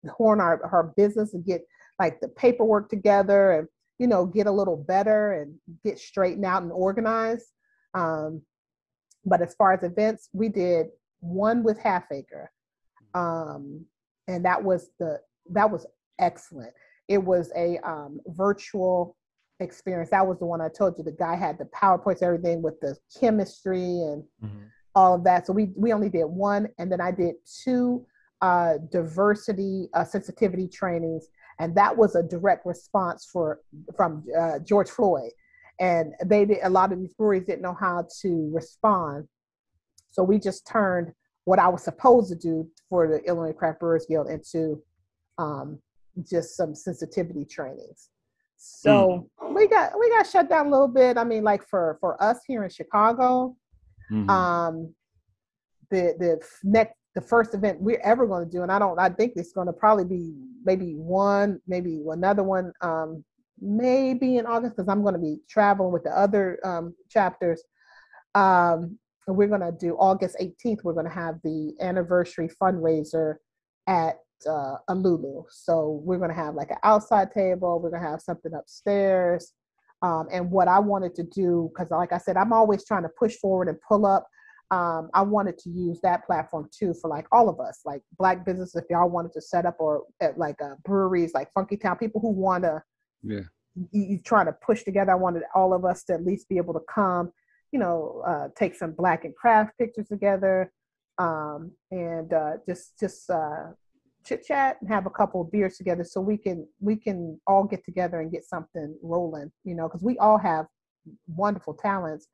horn our business and get like the paperwork together and, you know, get a little better and get straightened out and organized. But as far as events, we did one with Half Acre. And that was excellent. It was a virtual experience. That was the one I told you. The guy had the PowerPoints, everything with the chemistry and all of that. So we only did one, and then I did two diversity sensitivity trainings, and that was a direct response from George Floyd. And a lot of these breweries didn't know how to respond. So we just turned what I was supposed to do for the Illinois Craft Brewers Guild into just some sensitivity trainings. So we got shut down a little bit. I mean, like for us here in Chicago, the first event we're ever going to do, and I think it's going to probably be maybe another one, maybe in August, because I'm going to be traveling with the other chapters. We're going to do August 18th. We're going to have the anniversary fundraiser at Allure. So we're going to have like an outside table. We're going to have something upstairs. And what I wanted to do, because like I said, I'm always trying to push forward and pull up. I wanted to use that platform too for like all of us, like Black business, if y'all wanted to set up, or at like breweries like Funky Town, people who want to, you trying to push together. I wanted all of us to at least be able to come, you know, take some Black and craft pictures together, and just chit chat and have a couple of beers together, so we can all get together and get something rolling, you know, because we all have wonderful talents,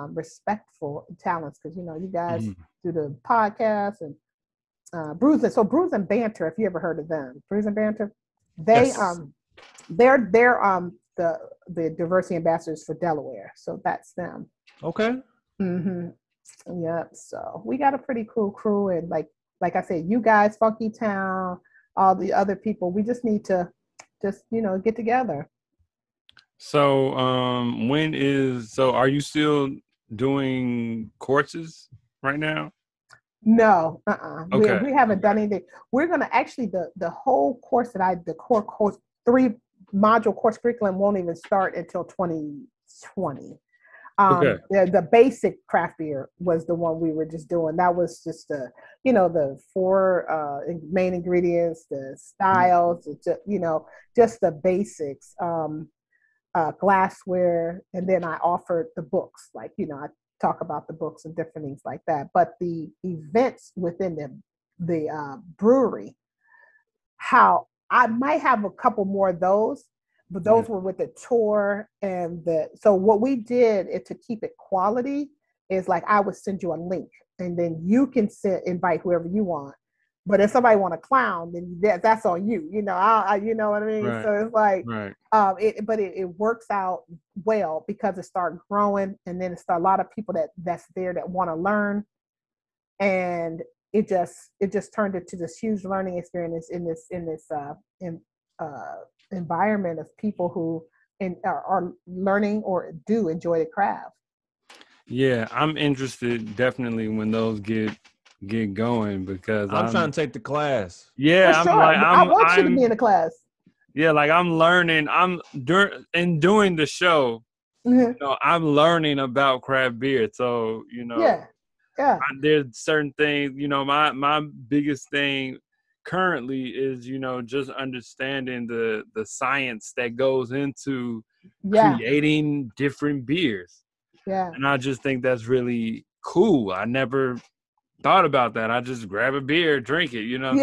respectful talents, because, you know, you guys do the podcast and Brews and Banter, if you ever heard of them. Brews and Banter, they're the diversity ambassadors for Delaware, so that's them. Okay. Yep. So we got a pretty cool crew, and like I said, you guys, Funky Town, all the other people, we just need to you know, get together. So are you still doing courses right now? No, Okay. we haven't done anything. We're gonna actually the whole course the core course, 3-module course curriculum won't even start until 2020. Okay. The basic craft beer was the one we were just doing. That was just the 4 main ingredients, the styles, you know, just the basics, glassware, and then I offered the books, like, you know, I talk about the books and different things like that. But the events within the brewery, how I might have a couple more of those. But those were with the tour and so what we did to keep it quality is, like, I would send you a link and then you can invite whoever you want. But if somebody want to clown, then that's on you. You know, you know what I mean? Right. So it's like, it works out well because it started growing, and then it's a lot of people that's there that want to learn. And it just turned into this huge learning experience in this environment of people who are learning or do enjoy the craft. Yeah, I'm interested definitely when those get going, because I'm trying to take the class. Yeah, sure. I want you to be in the class. Yeah, like I'm learning. Doing the show. You know, I'm learning about craft beer. So, you know, there's certain things. You know, my biggest thing currently is, you know, just understanding the science that goes into creating different beers. Yeah. And I just think that's really cool. I never thought about that. I just grab a beer, drink it, you know.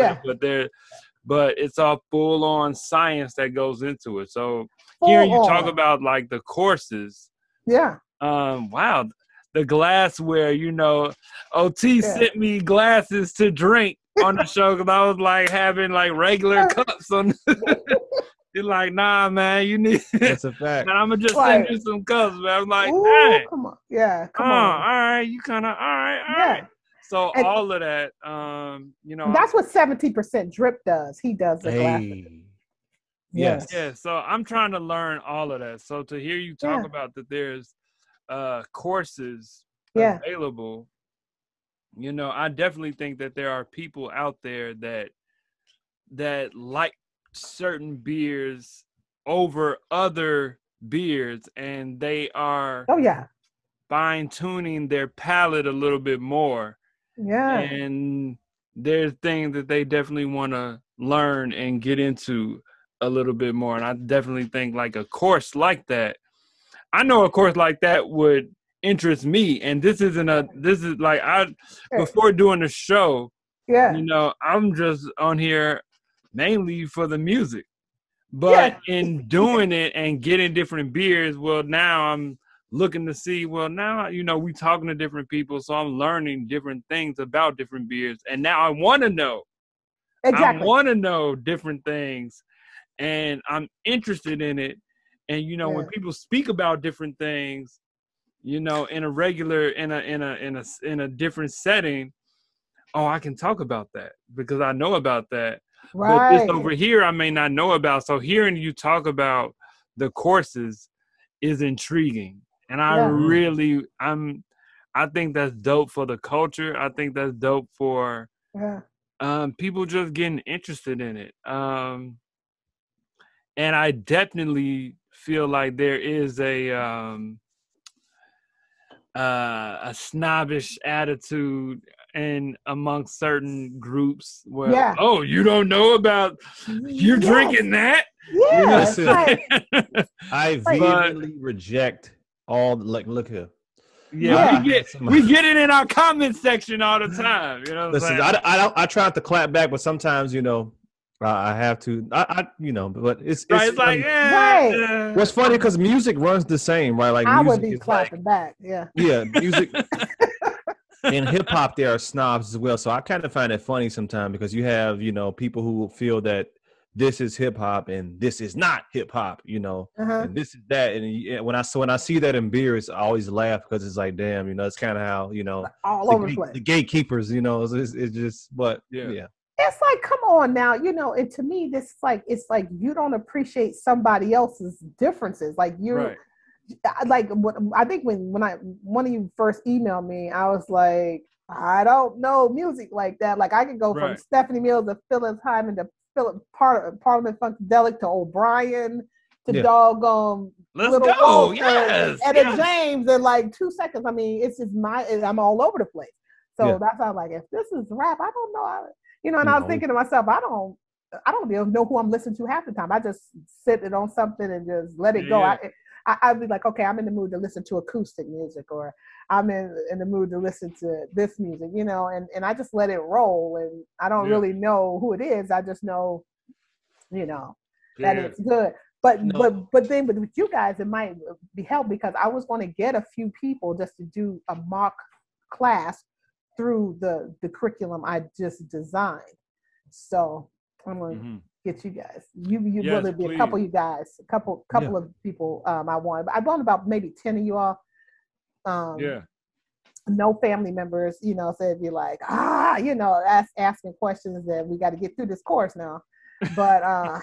But it's all full on science that goes into it. So hearing you talk about like the courses. Yeah. Wow. The glassware, you know, OT sent me glasses to drink on the show, because I was like having like regular cups on. You're like, nah, man, you need. That's a fact. Man, I'm gonna just send you some colors, man. I'm like, ooh, dang. come on, yeah, come All on, right, you kind of, all right. So and all of that, that's what 70% drip does. He does the glasses. Yes. Yeah. So I'm trying to learn all of that. So to hear you talk about that, there's courses available. I definitely think that there are people out there that like certain beers over other beers, and they are fine-tuning their palate a little bit more. And there's things that they definitely want to learn and get into a little bit more. And I definitely think like a course like that, I know a course like that would interest me. And this is like before doing the show, I'm just on here mainly for the music. But in doing it and getting different beers, well, now I'm looking to see, well, now, we talking to different people, so I'm learning different things about different beers. And now I want to know. Exactly. I want to know different things, and I'm interested in it. And, when people speak about different things, in a regular, in a different setting, I can talk about that because I know about that. But this over here, I may not know about. So hearing you talk about the courses is intriguing. And I think that's dope for the culture. I think that's dope for people just getting interested in it. And I definitely feel like there is a snobbish attitude and amongst certain groups where you don't know about you're drinking that. I vehemently reject all look here. We get it in our comment section all the time. Listen, I try not to clap back, but sometimes I have to. But it's like what's funny because music runs the same, right? Like I music would be clapping back. Yeah, music. In hip hop, there are snobs as well. So I kind of find it funny sometimes because you have, people who feel that this is hip hop and this is not hip hop, and this is that. And when I see that in beers, I always laugh because it's like, damn, it's kind of how, all over the place. The gatekeepers, it's just, but yeah. It's like, come on now, and to me, it's like you don't appreciate somebody else's differences. Like like I think when one of you first emailed me, I was like, I don't know music like that. Like I could go from Stephanie Mills to Phyllis Hyman to Parliament Funkadelic to O'Brien to doggone Let's go, Etta James in like 2 seconds. I mean, it's just I'm all over the place. So that's how I'm like, if this is rap, I don't know. And I was thinking to myself, I don't even know who I'm listening to half the time. I just sit it on something and just let it go. I'd be like, okay, I'm in the mood to listen to acoustic music, or I'm in the mood to listen to this music, and I just let it roll. And I don't really know who it is. I just know, that it's good. But then with you guys, it might be helpful because I was going to get a few people just to do a mock class through the curriculum I just designed. So I'm going to get you guys. You will be a couple of you guys, a couple of people I want about maybe 10 of you all. No family members, so it'd be like, asking questions that we got to get through this course now. But I'm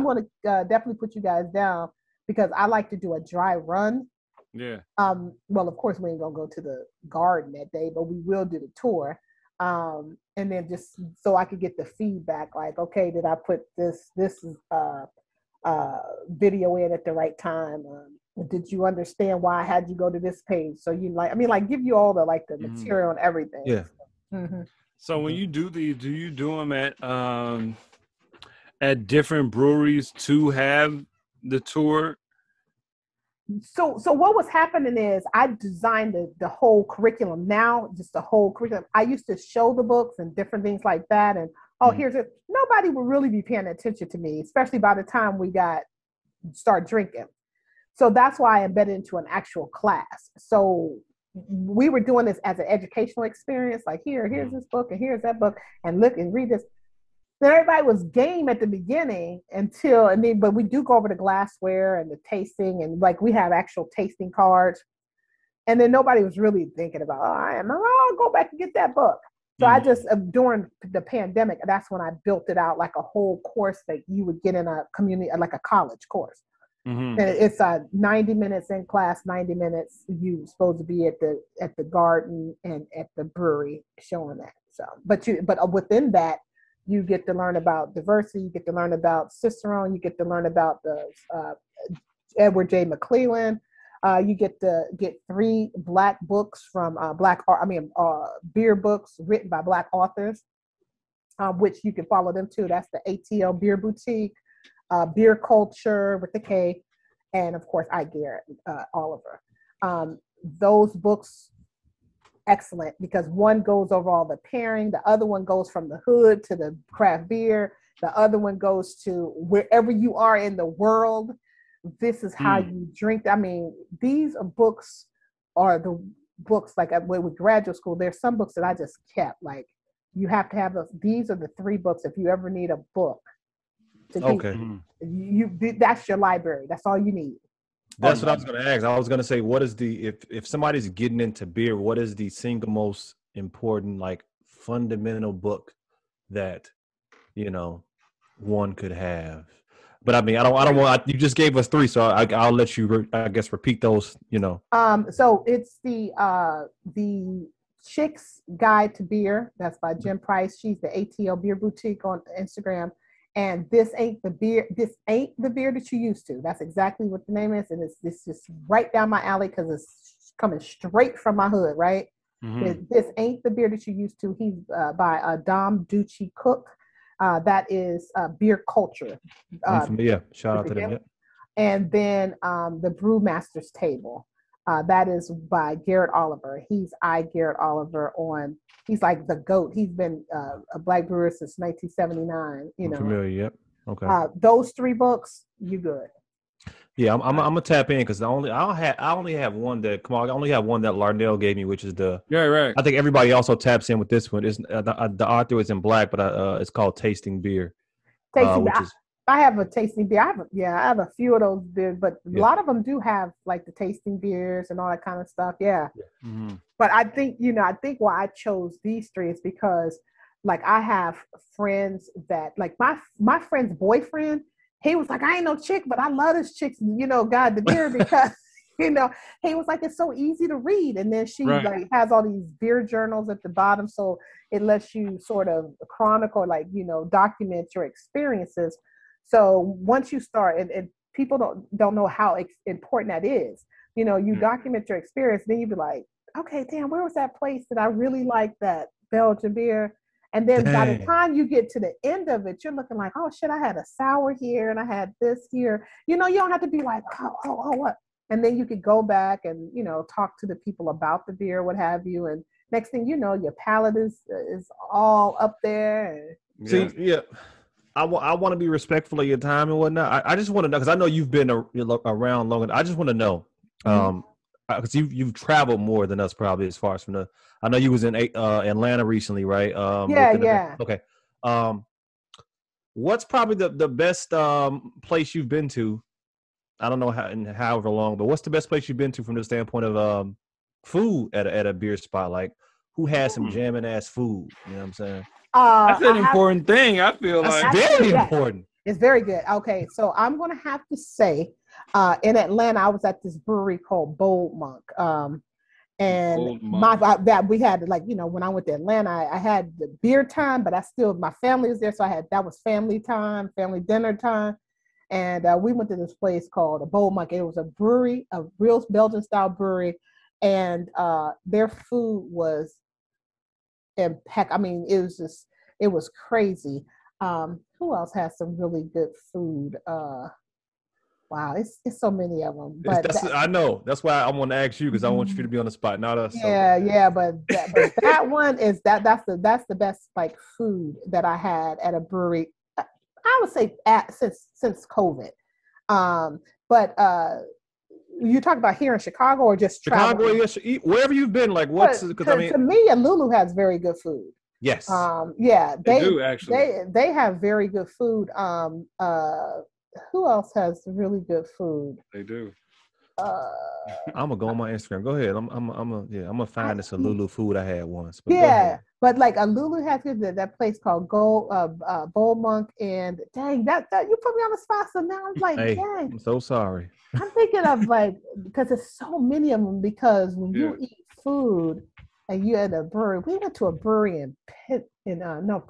going to definitely put you guys down because I like to do a dry run. Yeah. Well, of course we ain't gonna go to the garden that day, but we will do the tour. And then just so I could get the feedback, like, okay, did I put this video in at the right time? Did you understand why I had you go to this page? So give you all the the material and everything. Yeah. So when you do these, do you do them at different breweries to have the tour? So what was happening is I designed the whole curriculum. Now, just the whole curriculum. I used to show the books and different things like that. And here's it. Nobody would really be paying attention to me, especially by the time we start drinking. So that's why I embedded into an actual class. So we were doing this as an educational experience. Like here's this book and here's that book and look and read this. then everybody was game at the beginning but we do go over the glassware and the tasting, and like we have actual tasting cards. And then nobody was really thinking about, I'll go back and get that book. So I just, during the pandemic, that's when I built it out like a whole course that you would get in a community, like a college course. And it's 90 minutes in class, 90 minutes you supposed to be at the garden and at the brewery showing that. So, but within that, you get to learn about diversity, you get to learn about Cicerone, you get to learn about the Edward J. McClellan. You get to get 3 Black books from beer books written by Black authors, which you can follow them too. That's the ATL Beer Boutique, Beer Culture with the K, and of course I. Garrett Oliver. Those books, excellent, because one goes over all the pairing, the other one goes from the hood to the craft beer, the other one goes to wherever you are in the world. This is how you drink. I mean, these books are the books, like with graduate school, there's some books that I just kept. Like, you have to have these are the 3 books if you ever need a book. That's your library. That's all you need. That's what I was going to ask. I was going to say, what is if somebody's getting into beer, what is the single most important, like, fundamental book that, one could have? But I mean, I don't want. You just gave us 3, so I'll let you. I guess repeat those. So it's the Chick's Guide to Beer. That's by Jen Price. She's the ATL Beer Boutique on Instagram. And this ain't the beer. This ain't the beer that you used to. That's exactly what the name is, and it's just right down my alley because it's coming straight from my hood. Right. This ain't the beer that you used to. He's by Dom Ducci Cook. That is Beer Culture. Shout out to them. Yep. And then the Brewmaster's Table. That is by Garrett Oliver. He's Garrett Oliver he's like the GOAT. He's been a Black brewer since 1979. I'm familiar, yep. Okay. Those 3 books, you good. Yeah, I'm gonna tap in because I only have one that I only have one that Lardell gave me, which is right. I think everybody also taps in with this one. Is the author is in Black, but it's called Tasting Beer. I have a tasting beer. I have a few of those beers, but a lot of them do have like the tasting beers and all that kind of stuff. Yeah. But I think why I chose these 3 is because, like, I have friends that, like, my friend's boyfriend, he was like, I ain't no chick, but I love this chick's, God, the beer, because, he was like, it's so easy to read. And then she like has all these beer journals at the bottom. So it lets you sort of chronicle, like, document your experiences. So once you start, and people don't know how important that is. You document your experience, then you be like, okay, damn, where was that place that I really liked that Belgian beer? And then by the time you get to the end of it, you're looking like, oh shit, I had a sour here and I had this here. You don't have to be like, oh, what? And then you could go back and, talk to the people about the beer, what have you. And next thing you know, your palate is all up there. I want to be respectful of your time and whatnot. I just want to know, because I know you've been around long enough. I just want to know, because you've traveled more than us probably, as far as from I know you was in Atlanta recently, right? Yeah. Okay. What's probably the best place you've been to? I don't know however long, but what's the best place you've been to from the standpoint of food at a beer spot? Like, who has some jamming ass food? You know what I'm saying? That's an important thing. I feel that's like very important. It's very good. Okay, so I'm gonna have to say, in Atlanta, I was at this brewery called Bold Monk, and we had, like, when I went to Atlanta, I had the beer time, but my family was there, so that was family time, family dinner time, and we went to this place called Bold Monk. It was a brewery, a real Belgian style brewery, and their food was impeccable. I mean, it was crazy. Who else has some really good food? Wow, it's so many of them. But I know. That's why I want to ask you, because I want you to be on the spot, not us. Yeah, but that one is that's the best, like, food that I had at a brewery. I would say since COVID. But you talk about here in Chicago or just Chicago? traveling? Yes, wherever you've been. Like, to me, Lulu has very good food. Yes. Yeah, they do actually. They have very good food. Who else has really good food? They do. I'm gonna go on my Instagram. Go ahead. I'm gonna find this Lulu food I had once. But yeah, but like a Lulu has that place called Bowl Monk, and dang, that you put me on the spot. So now I'm like, hey, dang, I'm so sorry. I'm thinking of like because there's so many of them. Because when you eat food and you at a brewery, we went to a brewery in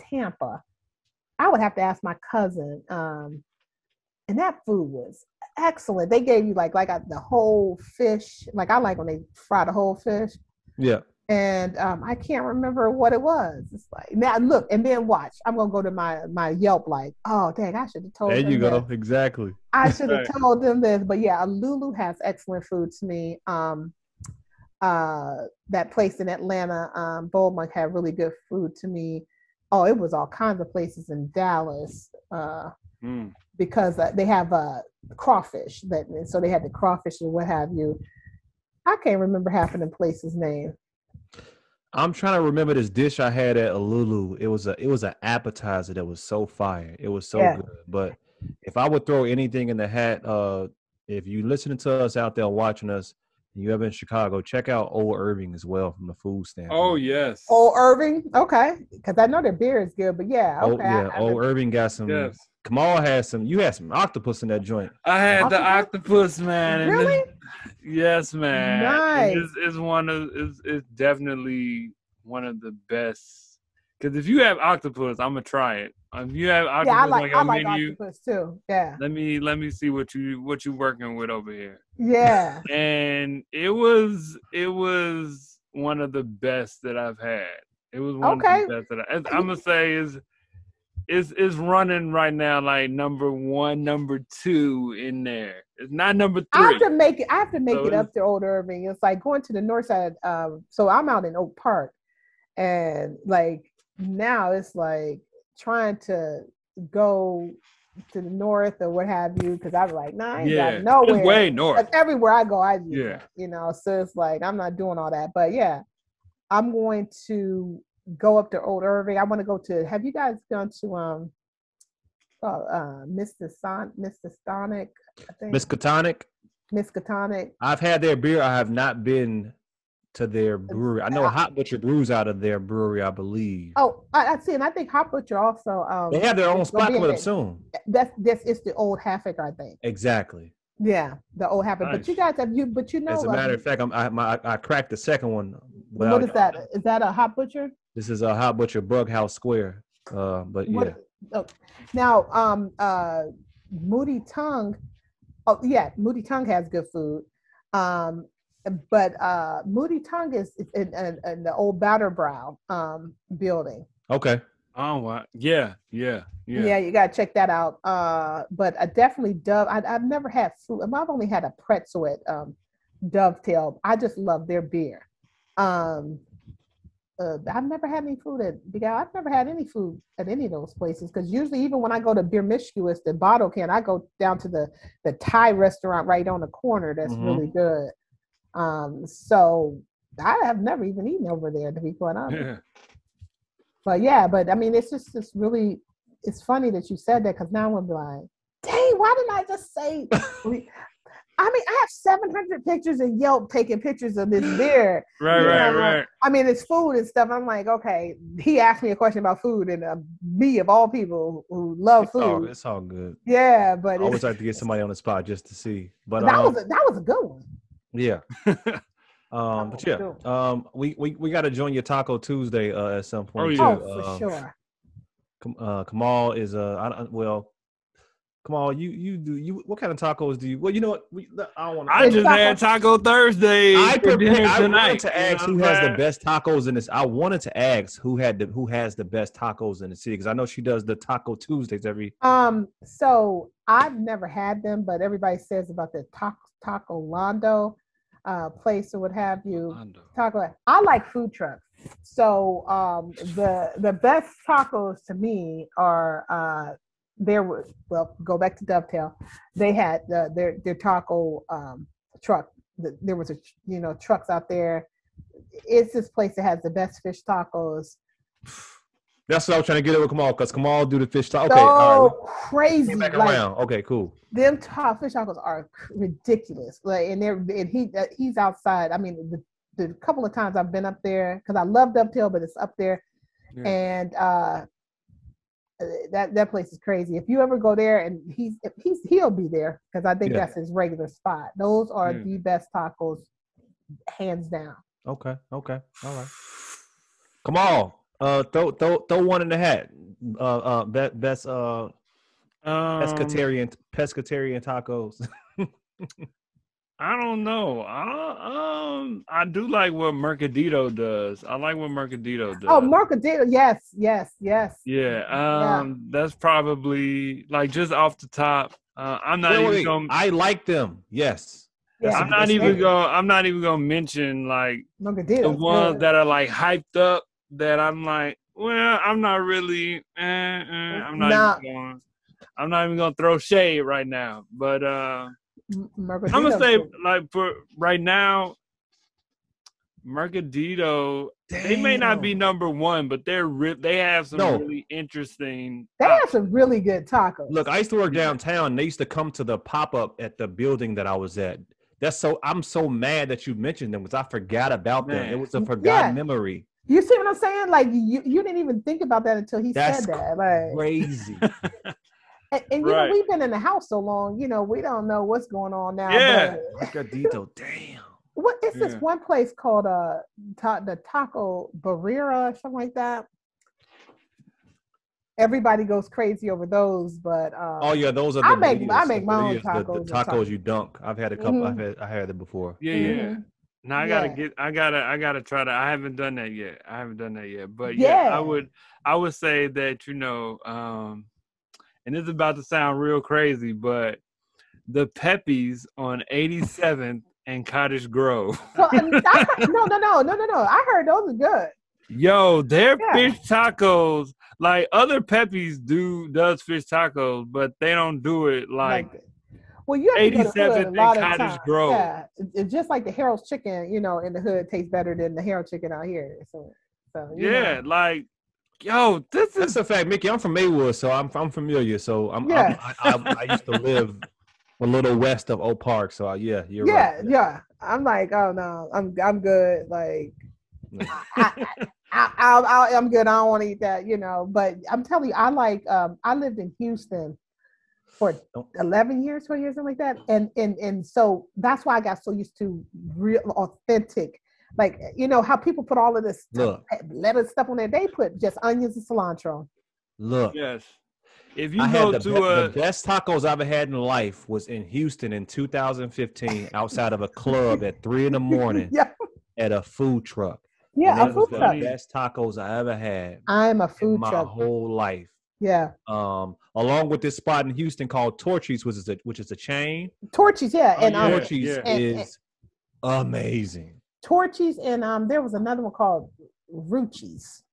Tampa. I would have to ask my cousin, and that food was excellent. They gave you like the whole fish. Like I like when they fry the whole fish. Yeah. And I can't remember what it was. It's like now look and then watch. I'm gonna go to my Yelp. Like, oh dang, I should have told them. There you go. This. Exactly. I should have told them this. But yeah, Lulu has excellent food to me. That place in Atlanta, Bowl Monk had really good food to me. Oh, it was all kinds of places in Dallas. Because they have crawfish, so they had the crawfish and what have you. I can't remember half of the place's name. I'm trying to remember this dish I had at Lulu. It was an appetizer that was so fire. It was so good. But if I would throw anything in the hat, if you listening to us out there watching us, and you ever in Chicago, check out Old Irving as well from the food standpoint. Oh yes, Old Irving. Okay, because I know their beer is good. But yeah, okay. Old Irving got some. Yes. Kamal had some. You had some octopus in that joint. I had the octopus, man. Really? Yes, man. Nice. It's definitely one of the best. Because if you have octopus, I'm gonna try it. If you have octopus I like octopus too. Yeah. Let me see what you working with over here. Yeah. And it was one of the best that I've had. It was one of the best that I'm gonna say is running right now like number 1, number 2 in there. It's not number 3. I have to make it up to Old Irving. It's like going to the north side. So I'm out in Oak Park, and like now it's like trying to go to the north or what have you, because I was like, nah, I ain't got nowhere. It's way north. Everywhere I go, I do. So it's like I'm not doing all that. But yeah, I'm going to go up to Old Irving. I want to go to. Have you guys gone to Mr. Stonic? Miskatonic. I've had their beer. I have not been to their brewery. I know Hot Butcher brews out of their brewery, I believe. Oh, I see, and I think Hot Butcher also. They have their own spot coming up soon. That's it's the Old Half-Acre, I think. Exactly. Yeah, the Old Half-Acre. Nice. But you guys As a matter of fact, I cracked the second one. What is that? Is that a Hot Butcher? This is a Hot Butcher Brughouse Square. But yeah. Now, Moody Tongue. Oh yeah, Moody Tongue has good food. But Moody Tongue is in the old Batterbrow building. Okay. Oh wow. Yeah. You gotta check that out. But I definitely Dove. I've never had food. I've only had a pretzel at Dovetail. I just love their beer. I've never had any food I've never had any food at any of those places, because usually even when I go to Beer Mischewitz, the bottle can, I go down to the Thai restaurant right on the corner that's really good. So I have never even eaten over there, to be quite honest. But I mean, it's really, it's funny that you said that, because now I'm gonna be like, dang, why didn't I just say? I mean, I have 700 pictures in Yelp taking pictures of this beer. Right. I mean, it's food and stuff. I'm like, okay, he asked me a question about food, and me of all people who love food. It's all good. Yeah, but I always like to get somebody on the spot just to see. But that was a good one. Yeah. But yeah, we got to join your Taco Tuesday at some point. For sure. Kamal is Kamal, you what kind of tacos do you? Well, you know what? I just had Taco Thursday. I wanted to ask who has the best tacos in this. I wanted to ask who has the best tacos in the city, because I know she does the Taco Tuesdays every. So I've never had them, but everybody says about the Taco Londo place or what have you. Taco. I like food trucks. So the best tacos to me are go back to Dovetail. They had their taco truck. There was trucks out there. It's this place that has the best fish tacos That's what I was trying to get it with Kamal, because Kamal do the fish taco. Okay, So all right. crazy. Came back like, around. Okay, cool. Them fish tacos are ridiculous. Like, and he's outside. I mean, the couple of times I've been up there, because I love Dovetail, but it's up there, and that place is crazy. If you ever go there, and he'll be there, because I think that's his regular spot. Those are the best tacos, hands down. Okay, all right. Come on, throw one in the hat. Best pescatarian tacos. I don't know. I do like what Mercadito does. I like what Mercadito does. Oh, Mercadito, yes. Yeah. That's probably like just off the top. I'm not even going. I like them. Yes. Yeah. I'm not even gonna mention like Mercadito, the ones that are like hyped up. That I'm like, well, I'm not really. I'm not even gonna throw shade right now, but I'm gonna say like for right now, Mercadito. They may not be number one, but they have some really interesting. They have some really good tacos. Look, I used to work downtown. And they used to come to the pop up at the building that I was at. I'm so mad that you mentioned them, because I forgot about them. It was a forgotten memory. You see what I'm saying? Like you didn't even think about that until he said that. Like crazy. and you know, we've been in the house so long, you know, we don't know what's going on now. Yeah. Mercadito, damn. What is this one place called the Taco Barrera or something like that? Everybody goes crazy over those, but those are I make my own tacos. The tacos you dunk. I've had a couple. Mm-hmm. I had it before. Yeah. Mm-hmm. Now I gotta try to. I haven't done that yet. But I would say that, you know, and it's about to sound real crazy, but the Peppies on 87th and Cottage Grove. No. I heard those are good. Yo, their fish tacos, like other Peppies does fish tacos, but they don't do it like well, you have to go to the hood a lot of Cottage times. Grove. Yeah, it's just like the Harold's chicken, you know, in the hood tastes better than the Harold chicken out here. So yeah, like, yo, that's a fact, Mickey. I'm from Maywood, so I'm familiar. So I used to live a little west of Oak Park. So you're right. Yeah. I'm like, oh no, I'm good. Like, I'm good. I don't want to eat that, you know. But I'm telling you, I like. I lived in Houston for 11 years, 12 years, something like that. And so that's why I got so used to real authentic, like, you know, how people put all of this lettuce stuff on there. They put just onions and cilantro. Look. Yes. If you go to the best tacos I've ever had in life was in Houston in 2015 outside of a club at 3 a.m. at a food truck. Yeah, a food truck. The best tacos I ever had. I'm a food truck. My whole life. Yeah. Along with this spot in Houston called Torchy's, which is a chain. Torchy's, yeah. And Torchy's is amazing. Torchy's, and there was another one called Rucci's.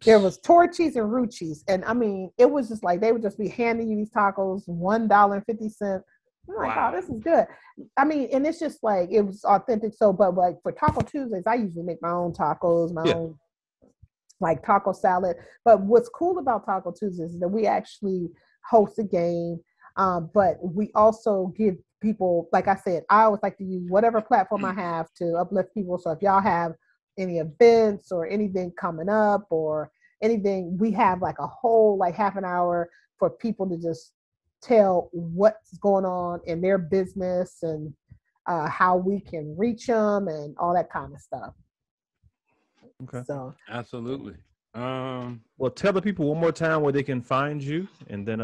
There was Torchy's and Rucci's, and I mean, it was just like they would just be handing you these tacos, $1.50. I'm like, wow, this is good. I mean, and it's just like it was authentic. So, but like for Taco Tuesdays, I usually make my own tacos, my own like taco salad. But what's cool about Taco Tuesdays is that we actually host a game, but we also give people, like I said, I always like to use whatever platform I have to uplift people. So if y'all have any events or anything coming up or anything, we have like a whole like half an hour for people to just tell what's going on in their business and how we can reach them and all that kind of stuff. Okay. So absolutely. Well, tell the people one more time where they can find you, and then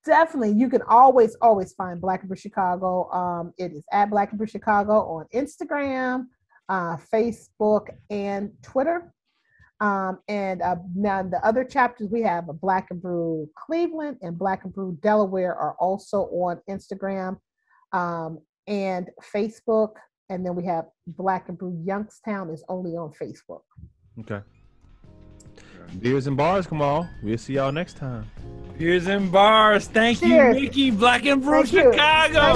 definitely you can always find Black and Brew Chicago. It is at Black and Brew Chicago on Instagram, Facebook, and Twitter. And now the other chapters we have a Black and Brew Cleveland and Black and Brew Delaware are also on Instagram and Facebook. And then we have Black and Brew Youngstown is only on Facebook. Okay. Beers and Bars, come on. We'll see y'all next time. Beers and Bars. Thank you, Mickey. Black and Brew Chicago.